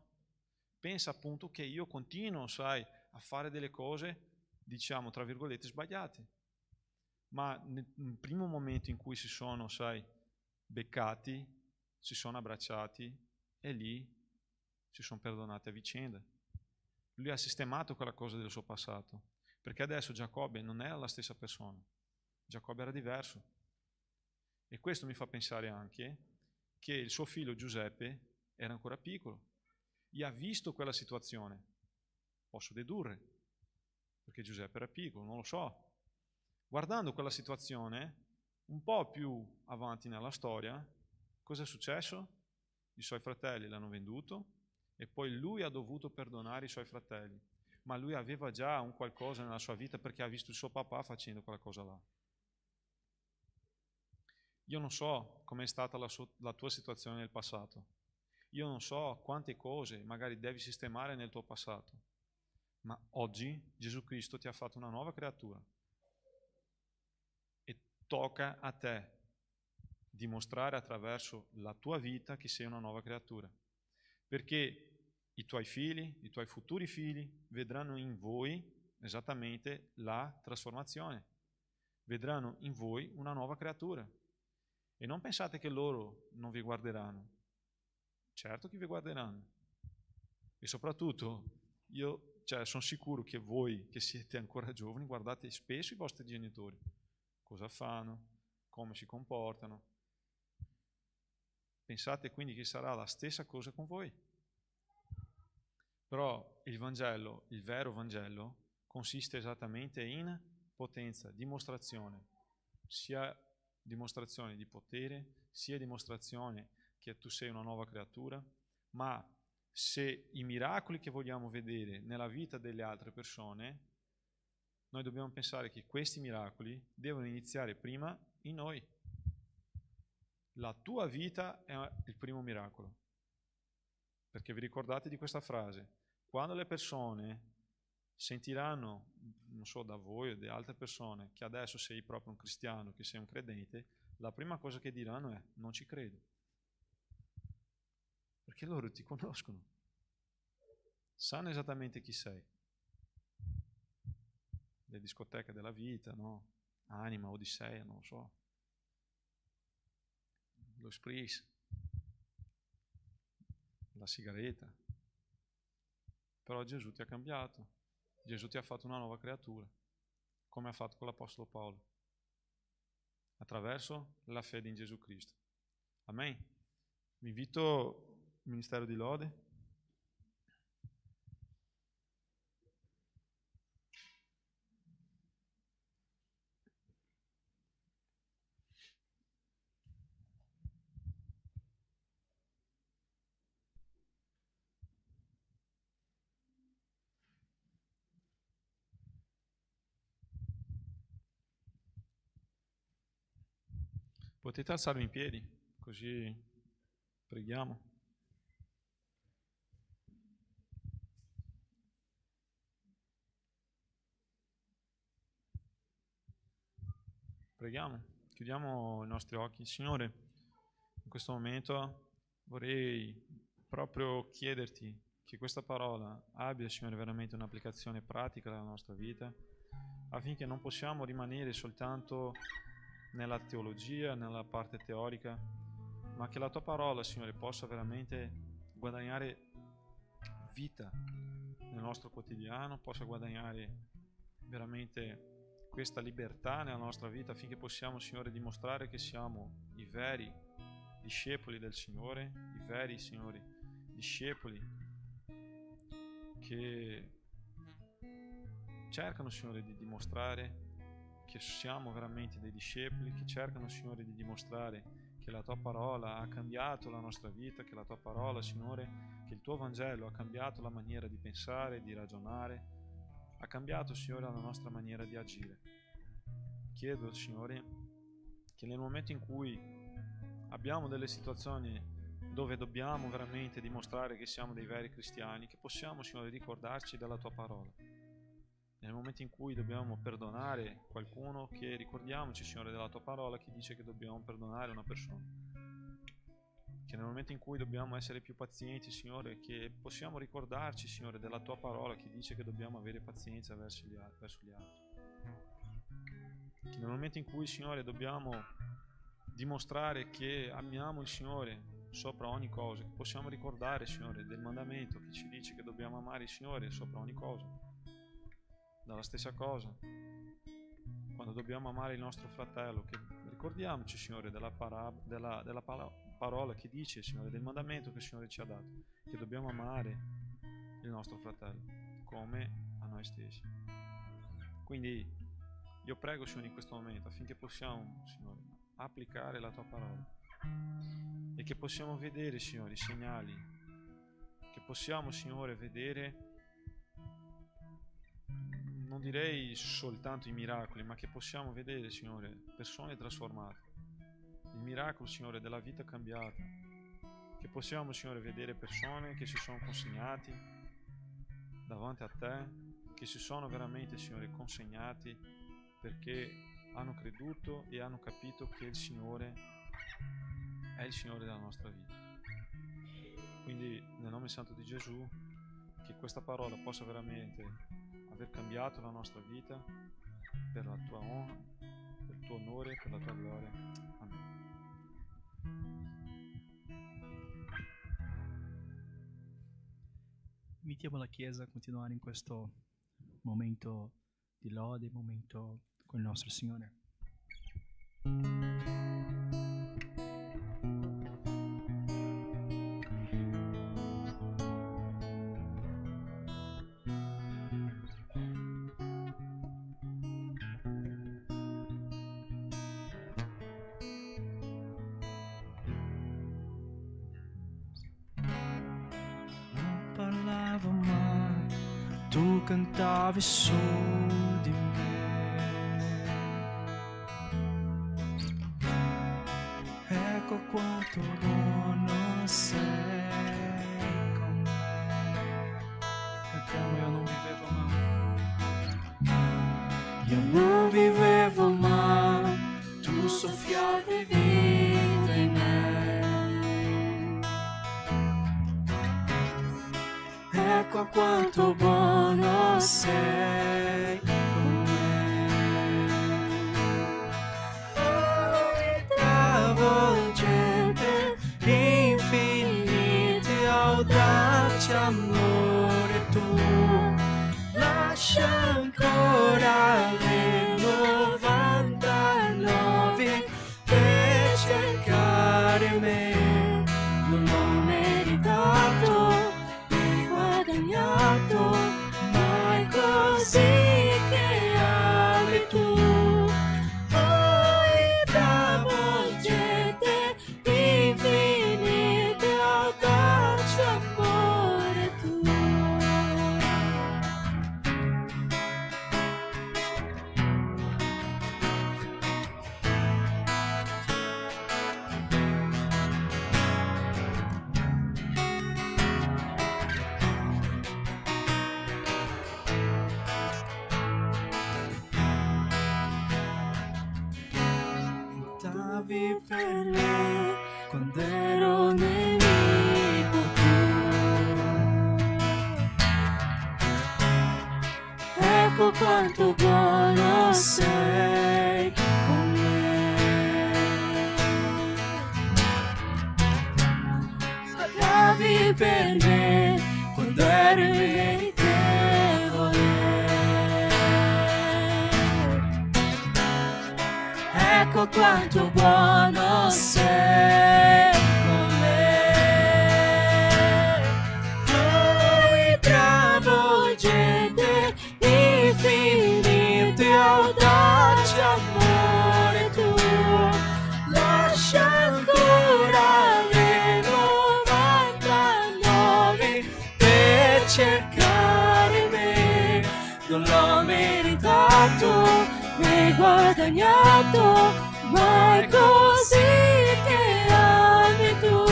Pensa appunto che io continuo, a fare delle cose, diciamo, tra virgolette, sbagliate. Ma nel primo momento in cui si sono, beccati, si sono abbracciati e lì si sono perdonati a vicenda. Lui ha sistemato quella cosa del suo passato, perché adesso Giacobbe non era la stessa persona. Giacobbe era diverso. E questo mi fa pensare anche che il suo figlio Giuseppe era ancora piccolo e ha visto quella situazione. Posso dedurre, perché Giuseppe era piccolo, non lo so. Guardando quella situazione, un po' più avanti nella storia, cosa è successo? I suoi fratelli l'hanno venduto e poi lui ha dovuto perdonare i suoi fratelli. Ma lui aveva già un qualcosa nella sua vita perché ha visto il suo papà facendo quella cosa là. Io non so com'è stata la tua situazione nel passato. Io non so quante cose magari devi sistemare nel tuo passato. Ma oggi Gesù Cristo ti ha fatto una nuova creatura. E tocca a te dimostrare attraverso la tua vita che sei una nuova creatura. Perché i tuoi figli, i tuoi futuri figli, vedranno in voi esattamente la trasformazione. Vedranno in voi una nuova creatura. E non pensate che loro non vi guarderanno. Certo che vi guarderanno. E soprattutto, io sono sicuro che voi, che siete ancora giovani, guardate spesso i vostri genitori. Cosa fanno, come si comportano. Pensate quindi che sarà la stessa cosa con voi. Però il Vangelo, il vero Vangelo, consiste esattamente in potenza, dimostrazione, sia dimostrazione di potere, sia dimostrazione che tu sei una nuova creatura, ma se i miracoli che vogliamo vedere nella vita delle altre persone, noi dobbiamo pensare che questi miracoli devono iniziare prima in noi. La tua vita è il primo miracolo. Perché vi ricordate di questa frase? Quando le persone sentiranno, non so, da voi o da altre persone, che adesso sei proprio un cristiano, che sei un credente, la prima cosa che diranno è: non ci credo. Perché loro ti conoscono. Sanno esattamente chi sei. Le discoteche della vita, no? Anima, Odissea, non lo so. Lo spritz, la sigaretta. Però Gesù ti ha cambiato. Gesù ti ha fatto una nuova creatura, come ha fatto con l'Apostolo Paolo, attraverso la fede in Gesù Cristo. Amen? Vi invito il Ministero di Lode. Potete alzarvi in piedi, così preghiamo. Preghiamo, chiudiamo i nostri occhi. Signore, in questo momento vorrei proprio chiederti che questa parola abbia, Signore, veramente un'applicazione pratica nella nostra vita, affinché non possiamo rimanere soltanto nella teologia, nella parte teorica, ma che la tua parola, Signore, possa veramente guadagnare vita nel nostro quotidiano, possa guadagnare veramente questa libertà nella nostra vita, affinché possiamo, Signore, dimostrare che siamo i veri discepoli del Signore, i veri, Signore, discepoli che cercano, Signore, di dimostrare che siamo veramente dei discepoli, che cercano, Signore, di dimostrare che la tua parola ha cambiato la nostra vita, che la tua parola, Signore, che il tuo Vangelo ha cambiato la maniera di pensare, di ragionare, ha cambiato, Signore, la nostra maniera di agire. Chiedo, Signore, che nel momento in cui abbiamo delle situazioni dove dobbiamo veramente dimostrare che siamo dei veri cristiani, che possiamo, Signore, ricordarci della tua parola. Nel momento in cui dobbiamo perdonare qualcuno, che ricordiamoci, Signore, della tua parola che dice che dobbiamo perdonare una persona. Che nel momento in cui dobbiamo essere più pazienti, Signore, che possiamo ricordarci, Signore, della tua parola che dice che dobbiamo avere pazienza verso gli altri. Che nel momento in cui, Signore, dobbiamo dimostrare che amiamo il Signore sopra ogni cosa, che possiamo ricordare, Signore, del mandamento che ci dice che dobbiamo amare il Signore sopra ogni cosa. Dalla stessa cosa, quando dobbiamo amare il nostro fratello, che ricordiamoci, Signore, della parola che dice, Signore, del mandamento che il Signore ci ha dato, che dobbiamo amare il nostro fratello come a noi stessi. Quindi io prego, Signore, in questo momento affinché possiamo, Signore, applicare la tua parola e che possiamo vedere, Signore, i segnali, che possiamo, Signore, vedere, non direi soltanto i miracoli, ma che possiamo vedere, Signore, persone trasformate, il miracolo, Signore, della vita cambiata, che possiamo, Signore, vedere persone che si sono consegnati davanti a te, che si sono veramente, Signore, consegnati perché hanno creduto e hanno capito che il Signore è il Signore della nostra vita. Quindi, nel nome santo di Gesù, che questa parola possa veramente aver cambiato la nostra vita per la tua onra, per il tuo onore, per la tua gloria. Amen. Invitiamo la Chiesa a continuare in questo momento di lode, momento con il nostro Signore. Tu cantavi su di me, ecco quanto buono sei con me. Cantiamo, io non vivevo mai, io non vivevo mai, tu soffiavi vita in me. Ecco quanto buono sei con me. Oh, travolgente, infiniti, audaci amore tuo, lascia ancora le 99 per cercare me. non l'ho meritato né guadagnato, ma è così che ami tu. Puoi travolgere infinite audaci amore tuo. Lottavi per me quando ero nemico tuo. Ecco quanto buono sei con me. Pagavi per me quando ero meritevole. Ecco quanto buono sei con me. Puoi travolgere infinite audaci amore tuo. Lascia ancora le 99 per cercare me. Non l'ho meritato né guadagnato, ma è così che ami tu.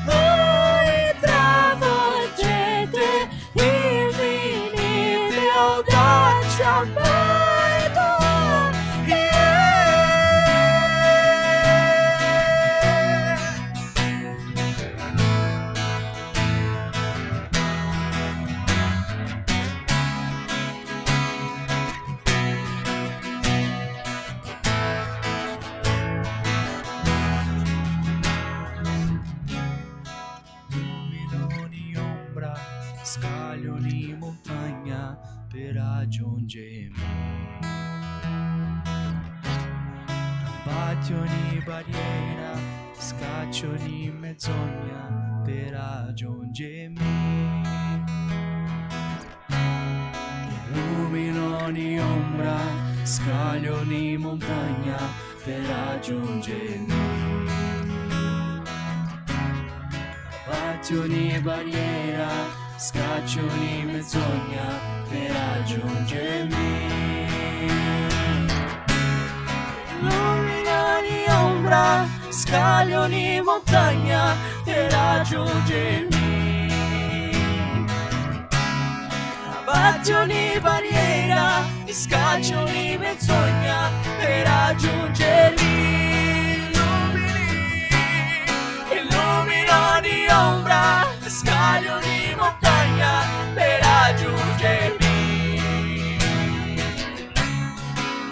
Voi travolgete infinite audaci amore tuo. Lumini ombra, scaglioni montagna per raggiungermi. Abbatti ogni barriera, scaccio ogni menzogna per raggiungermi. Illumino ogni ombra, scaglio ogni montagna per raggiungermi. Abbatti ogni barriera, scaccio ogni menzogna per raggiungermi. Illumina ogni ombra, scaglio ogni montagna per raggiungermi. Abbatti ogni barriera, scaccio ogni menzogna per raggiungermi. Illumina ogni ombra, scaglio ogni montagna per raggiungermi.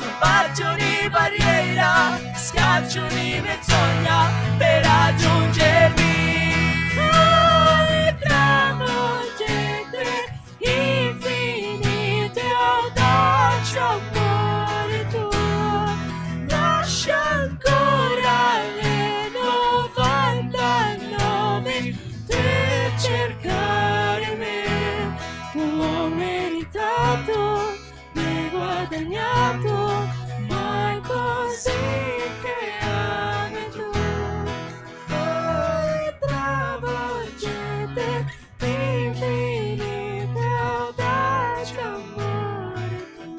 Abbatti ogni barriera, scaccio ogni menzogna per raggiungermi. Puoi travolgere infinite audaci amore tuo. Lascia ancora le 99 per cercare me. Non l'ho meritato né guadagnato, ma è così che ami tu. Voi travolgete infinite audaci amore tuo.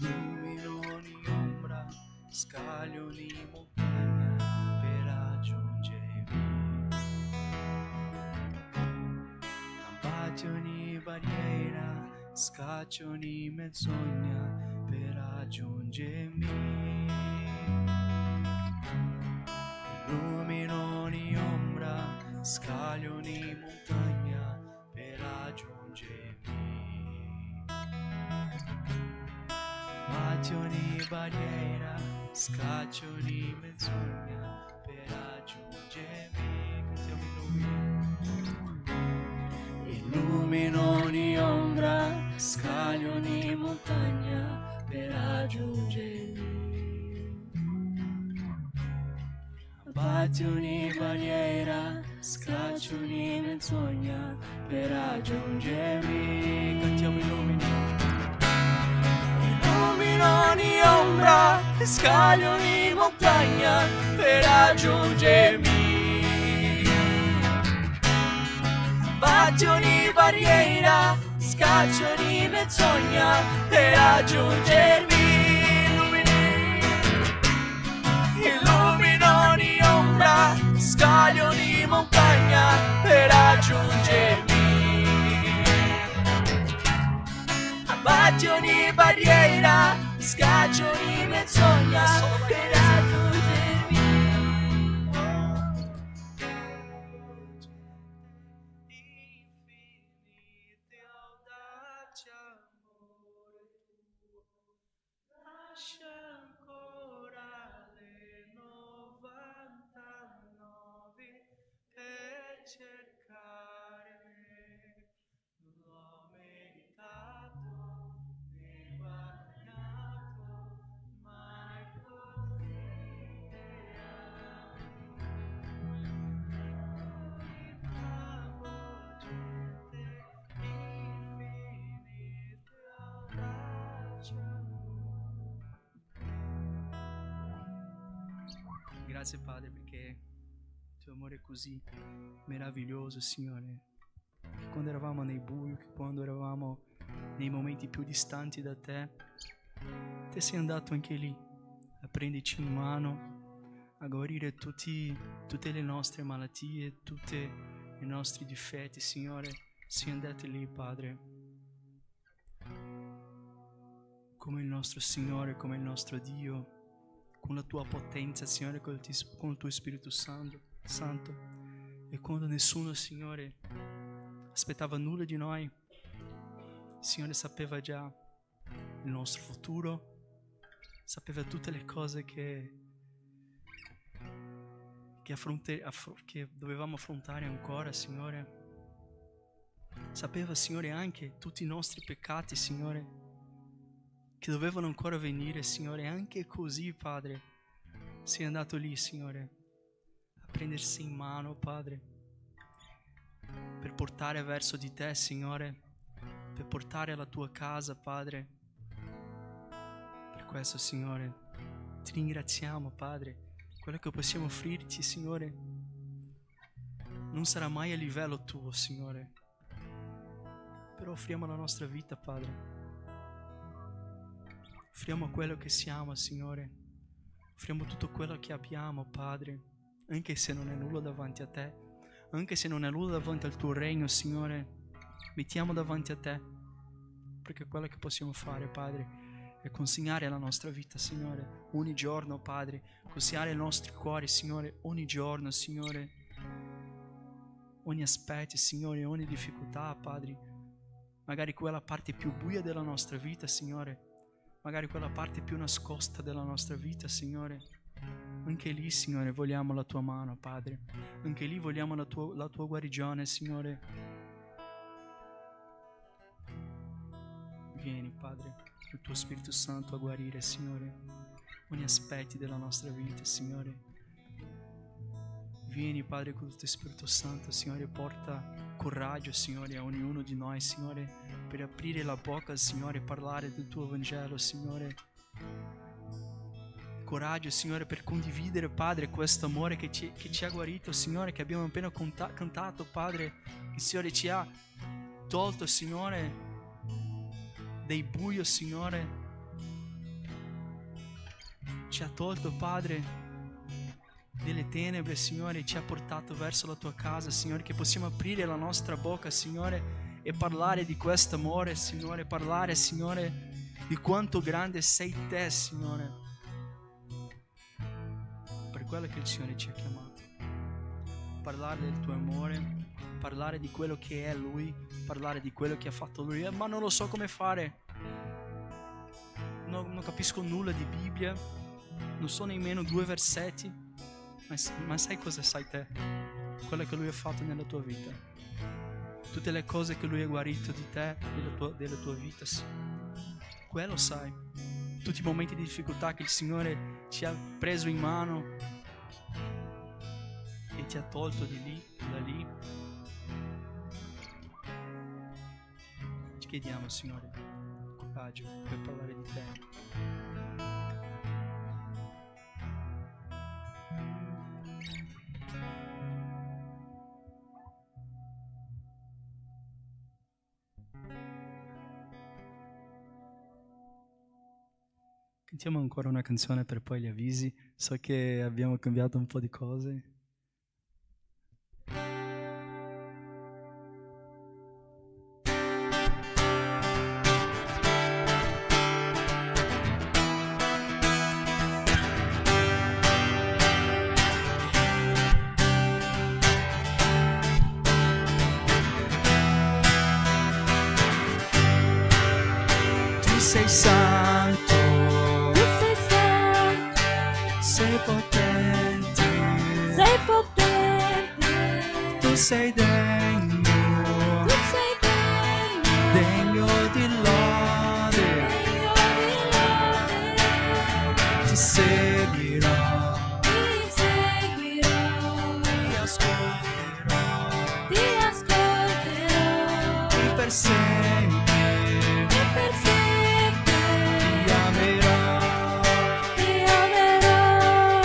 Illumino ogni ombra, scaglio ogni montagna per raggiungermi. Abbatti ogni barriera, scaccio ogni menzogna per raggiungermi. Illumino ogni ombra, scaglio ogni montagna per raggiungermi. Abbatti ogni barriera, scaccia ogni menzogna per raggiungermi. Cantiamo illumina ogni ombra, scaglia ogni montagna per raggiungermi. Abbatti ogni barriera, scaccia ogni menzogna per raggiungermi. Cantiamo illumina ogni ombra, scaglia ogni montagna per raggiungermi. Abbatti ogni barriera, scaccia ogni menzogna per raggiungermi. Illumina ogni ombra, scaglia ogni montagna per raggiungermi. Abbatti ogni barriera, scaccia ogni menzogna per raggiungermi. Infinite audacia, amore tuo, lascia ancora le 99 per cercare me. Non l'ho meritato né guadagnato, mai così infinite audacia. Grazie Padre perché il tuo amore è così meraviglioso, Signore. Che quando eravamo nei bui, che quando eravamo nei momenti più distanti da te, te sei andato anche lì a prenderci in mano, a guarire tutte le nostre malattie, tutti i nostri difetti, Signore. Sei andato lì, Padre, come il nostro Signore, come il nostro Dio, con la tua potenza, Signore, con il tuo Spirito Santo. E quando nessuno, Signore, aspettava nulla di noi, il Signore sapeva già il nostro futuro, sapeva tutte le cose che dovevamo affrontare ancora, Signore. Sapeva, Signore, anche tutti i nostri peccati, Signore, che dovevano ancora venire, Signore. Anche così, Padre, sei andato lì, Signore, a prendersi in mano, Padre, per portare verso di te, Signore, per portare alla tua casa, Padre. Per questo, Signore, ti ringraziamo, Padre. Quello che possiamo offrirti, Signore, non sarà mai a livello tuo, Signore, però offriamo la nostra vita, Padre. Offriamo quello che siamo, Signore. Offriamo tutto quello che abbiamo, Padre. Anche se non è nulla davanti a te. Anche se non è nulla davanti al tuo regno, Signore. Mettiamo davanti a te. Perché quello che possiamo fare, Padre, è consegnare la nostra vita, Signore. Ogni giorno, Padre. Consegnare i nostri cuori, Signore. Ogni giorno, Signore. Ogni aspetto, Signore. Ogni difficoltà, Padre. Magari quella parte più buia della nostra vita, Signore. Magari quella parte più nascosta della nostra vita, Signore. Anche lì, Signore, vogliamo la tua mano, Padre. Anche lì vogliamo la tua guarigione, Signore. Vieni, Padre, il tuo Spirito Santo a guarire, Signore, ogni aspetto della nostra vita, Signore. Vieni, Padre, con il tuo Spirito Santo, Signore, porta coraggio, Signore, a ognuno di noi, Signore, per aprire la bocca, Signore, e parlare del tuo Vangelo, Signore. Coraggio, Signore, per condividere, Padre, questo amore che ci ha guarito, Signore, che abbiamo appena cantato, Padre, che, Signore, ci ha tolto, Signore, dai buio, Signore. Ci ha tolto, Padre, delle tenebre, Signore, ci ha portato verso la tua casa, Signore, che possiamo aprire la nostra bocca, Signore, e parlare di questo amore, Signore, parlare, Signore, di quanto grande sei te, Signore, per quello che il Signore ci ha chiamato. Parlare del tuo amore, parlare di quello che è Lui, parlare di quello che ha fatto Lui, ma non lo so come fare. non capisco nulla di Bibbia, non so nemmeno 2 versetti, ma sai cosa sai te? Quello che Lui ha fatto nella tua vita. Tutte le cose che Lui ha guarito di te, della tua vita, sì. Quello sai. Tutti i momenti di difficoltà che il Signore ci ha preso in mano e ti ha tolto di lì, da lì. Ci chiediamo, Signore, coraggio per parlare di te. Cantiamo ancora una canzone per poi gli avvisi. So che abbiamo cambiato un po' di cose. Tu sei santo, sei potente, sei potente, tu sei degno, tu sei degno, degno di lode, degno di lode, ti seguirò, ti seguirò, ti ascolterò, ti ascolterò, per sempre, e per sempre ti amerò, ti amerò,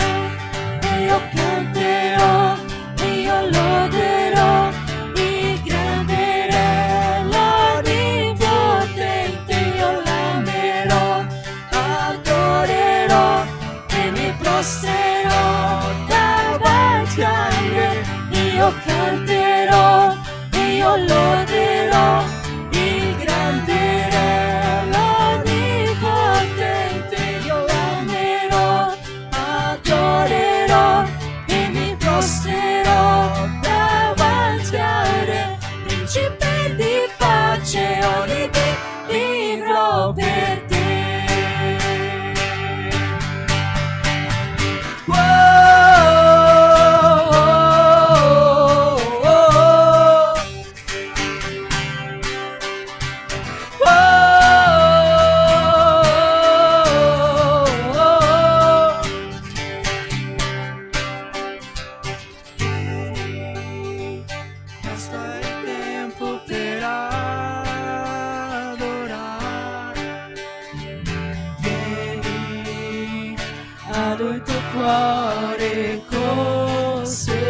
e io canterò, e io loderò, il grande re, l'onnipotente, io l'amerò, adorerò, e mi prosterò davanti a lui, io canterò, e io loderò, il grande re, l'onnipotente, io l'amerò, adorerò, e mi prosterò davanti al re, principe di pace, ogni dì vivrò per te. basta il tempo per adorare. Vieni ad il tuo cuore consegna.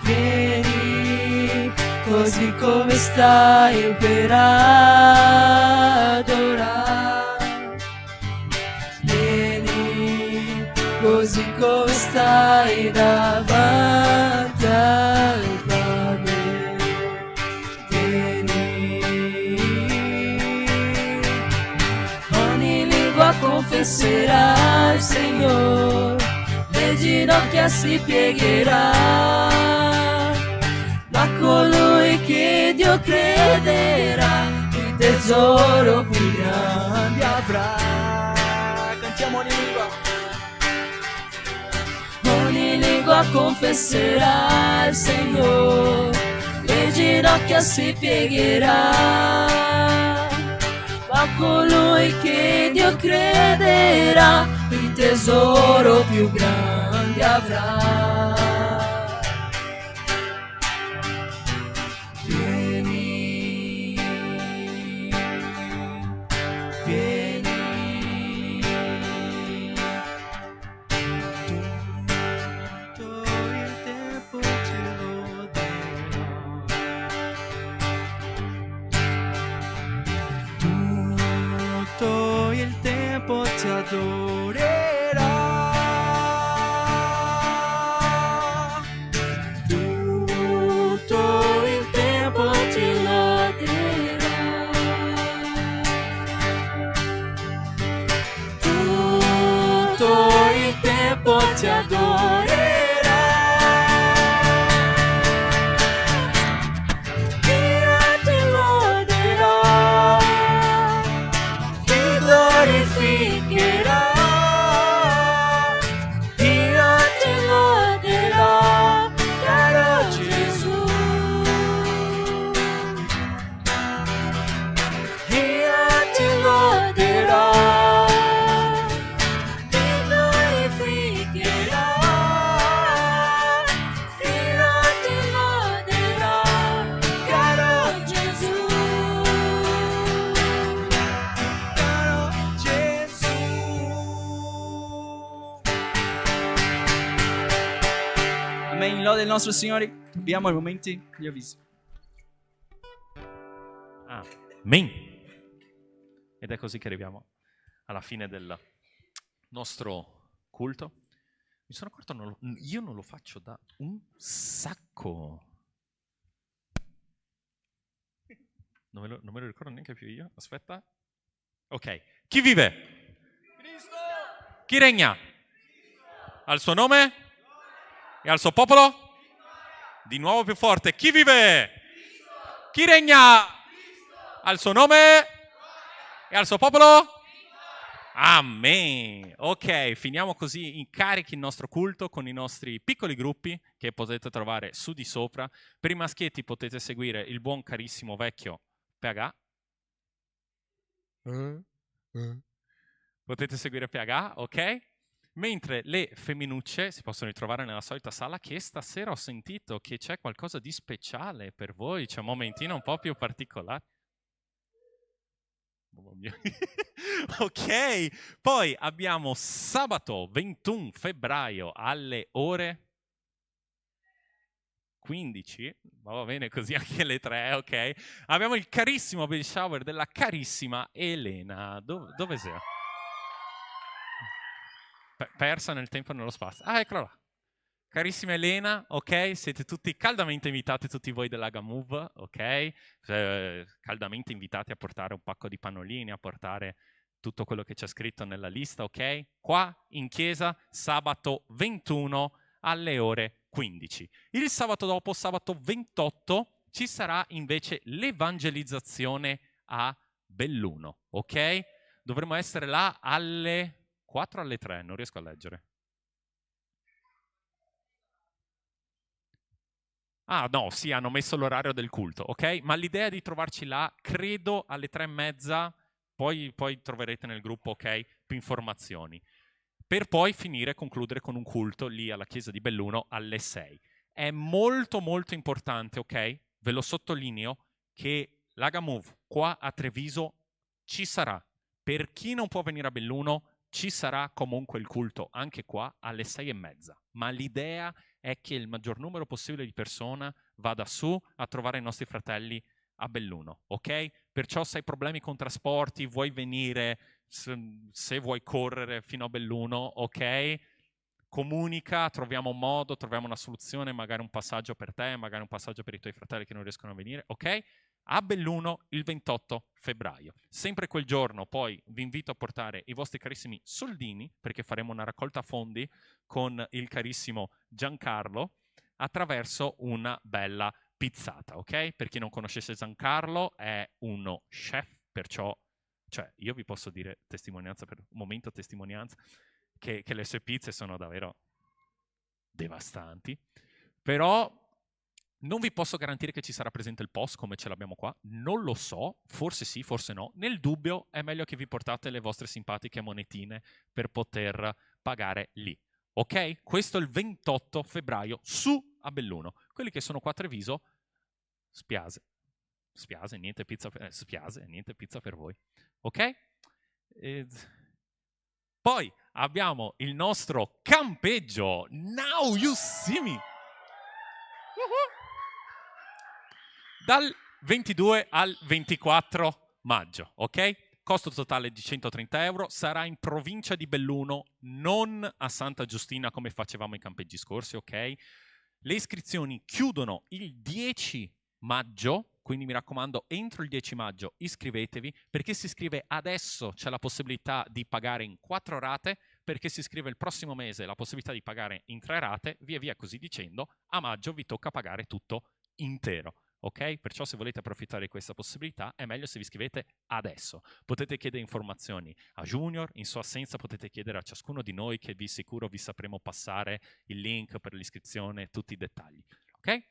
Vieni così come stai per adorare. Vieni così come stai davanti al Padre. Vieni. Ogni lingua confesserà il Signore, le ginocchia si piegherà, ma colui che Dio crederà, il tesoro più grande avrà. Cantiamo ogni lingua. Ogni lingua confesserà il Signore, le ginocchia si piegherà, ma colui che Dio crederà, il tesoro più grande avrà. Vieni, vieni. Tutto il tempo ti loderò. Tutto il tempo ti adorerò. Tutto il tempo ti loderò. Tutto il tempo ti adorerò. Io ti loderò. lode del nostro Signore, abbiamo i momenti di avviso. Amen. Ed è così che arriviamo alla fine del nostro culto. Mi sono accorto, io non lo faccio da un sacco. Non me lo ricordo neanche più io. Aspetta. Ok. Chi vive? Cristo. Chi regna? Cristo. Al suo nome? E al suo popolo? Di nuovo più forte. Chi vive? Cristo. Chi regna? Cristo. Al suo nome? E al suo popolo? Amen. Ok, finiamo così in carichi il nostro culto con i nostri piccoli gruppi che potete trovare su di sopra. Per i maschietti potete seguire il buon carissimo vecchio PH. Potete seguire PH, ok? Mentre le femminucce si possono ritrovare nella solita sala, che stasera ho sentito che c'è qualcosa di speciale per voi, c'è un momentino un po' più particolare. Oh mio. Ok, poi abbiamo sabato 21 febbraio alle ore 15, va bene così anche alle 3, ok? Abbiamo il carissimo baby shower della carissima Elena. Dove sei? Persa nel tempo e nello spazio. Ah, eccola là. Carissima Elena, ok? Siete tutti caldamente invitati, tutti voi dell'Aga Move, ok? Caldamente invitati a portare un pacco di pannolini, a portare tutto quello che c'è scritto nella lista, ok? Qua in chiesa, sabato 21 alle ore 15. Il sabato dopo, sabato 28, ci sarà invece l'evangelizzazione a Belluno, ok? Dovremmo essere là alle 4 o alle 3, non riesco a leggere. Ah no, sì, hanno messo l'orario del culto, ok? Ma l'idea è di trovarci là, credo, alle 3:30, poi troverete nel gruppo, ok, più informazioni. Per poi finire, concludere con un culto lì alla chiesa di Belluno alle 6. È molto molto importante, ok? Ve lo sottolineo, che l'Aga Move qua a Treviso ci sarà. Per chi non può venire a Belluno, ci sarà comunque il culto anche qua alle 6:30. Ma l'idea è che il maggior numero possibile di persone vada su a trovare i nostri fratelli a Belluno, ok? Perciò se hai problemi con trasporti, vuoi venire, se vuoi correre fino a Belluno, ok? Comunica, troviamo un modo, troviamo una soluzione, magari un passaggio per te, magari un passaggio per i tuoi fratelli che non riescono a venire, ok? A Belluno il 28 febbraio. Sempre quel giorno poi vi invito a portare i vostri carissimi soldini, perché faremo una raccolta fondi con il carissimo Giancarlo attraverso una bella pizzata, ok? Per chi non conoscesse Giancarlo, è uno chef, perciò, cioè io vi posso dire testimonianza, per un momento testimonianza, che le sue pizze sono davvero devastanti, però non vi posso garantire che ci sarà presente il POS come ce l'abbiamo qua, non lo so, forse sì, forse no. Nel dubbio è meglio che vi portate le vostre simpatiche monetine per poter pagare lì. Ok? Questo è il 28 febbraio su a Belluno. Quelli che sono qua a Treviso, spiase, niente pizza per voi. Ok? Poi abbiamo il nostro campeggio. Now you see me! Dal 22 al 24 maggio, ok? Costo totale di 130 euro, sarà in provincia di Belluno, non a Santa Giustina come facevamo i campeggi scorsi, ok? Le iscrizioni chiudono il 10 maggio, quindi mi raccomando, entro il 10 maggio iscrivetevi, perché si iscrive adesso c'è la possibilità di pagare in 4 rate, perché si iscrive il prossimo mese la possibilità di pagare in 3 rate, via via così dicendo, a maggio vi tocca pagare tutto intero. Ok? Perciò se volete approfittare di questa possibilità è meglio se vi iscrivete adesso. Potete chiedere informazioni a Junior, in sua assenza potete chiedere a ciascuno di noi che vi sicuro vi sapremo passare il link per l'iscrizione, tutti i dettagli. Ok?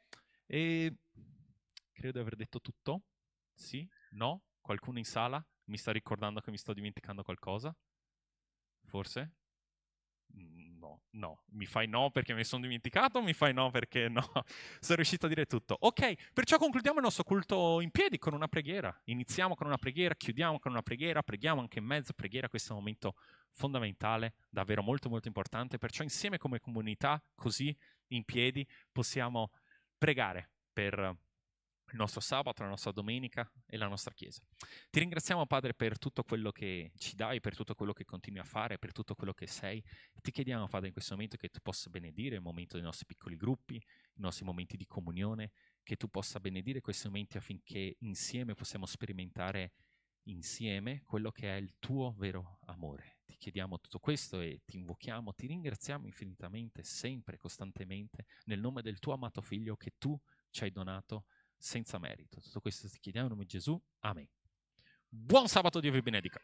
E credo di aver detto tutto. Sì? No? Qualcuno in sala mi sta ricordando che mi sto dimenticando qualcosa? Forse? No. No. Mi fai no perché mi sono dimenticato o mi fai no perché no? Sono riuscito a dire tutto. Ok, perciò concludiamo il nostro culto in piedi con una preghiera. Iniziamo con una preghiera, chiudiamo con una preghiera, preghiamo anche in mezzo. Preghiera, questo è un momento fondamentale, davvero molto molto importante. Perciò insieme come comunità, così in piedi, possiamo pregare per il nostro sabato, la nostra domenica e la nostra chiesa. Ti ringraziamo, Padre, per tutto quello che ci dai, per tutto quello che continui a fare, per tutto quello che sei. E ti chiediamo, Padre, in questo momento che tu possa benedire il momento dei nostri piccoli gruppi, i nostri momenti di comunione, che tu possa benedire questi momenti affinché insieme possiamo sperimentare insieme quello che è il tuo vero amore. Ti chiediamo tutto questo e ti invochiamo, ti ringraziamo infinitamente, sempre, costantemente, nel nome del tuo amato Figlio che tu ci hai donato senza merito. Tutto questo ti chiediamo in nome di Gesù. Amen. Buon sabato, Dio vi benedica.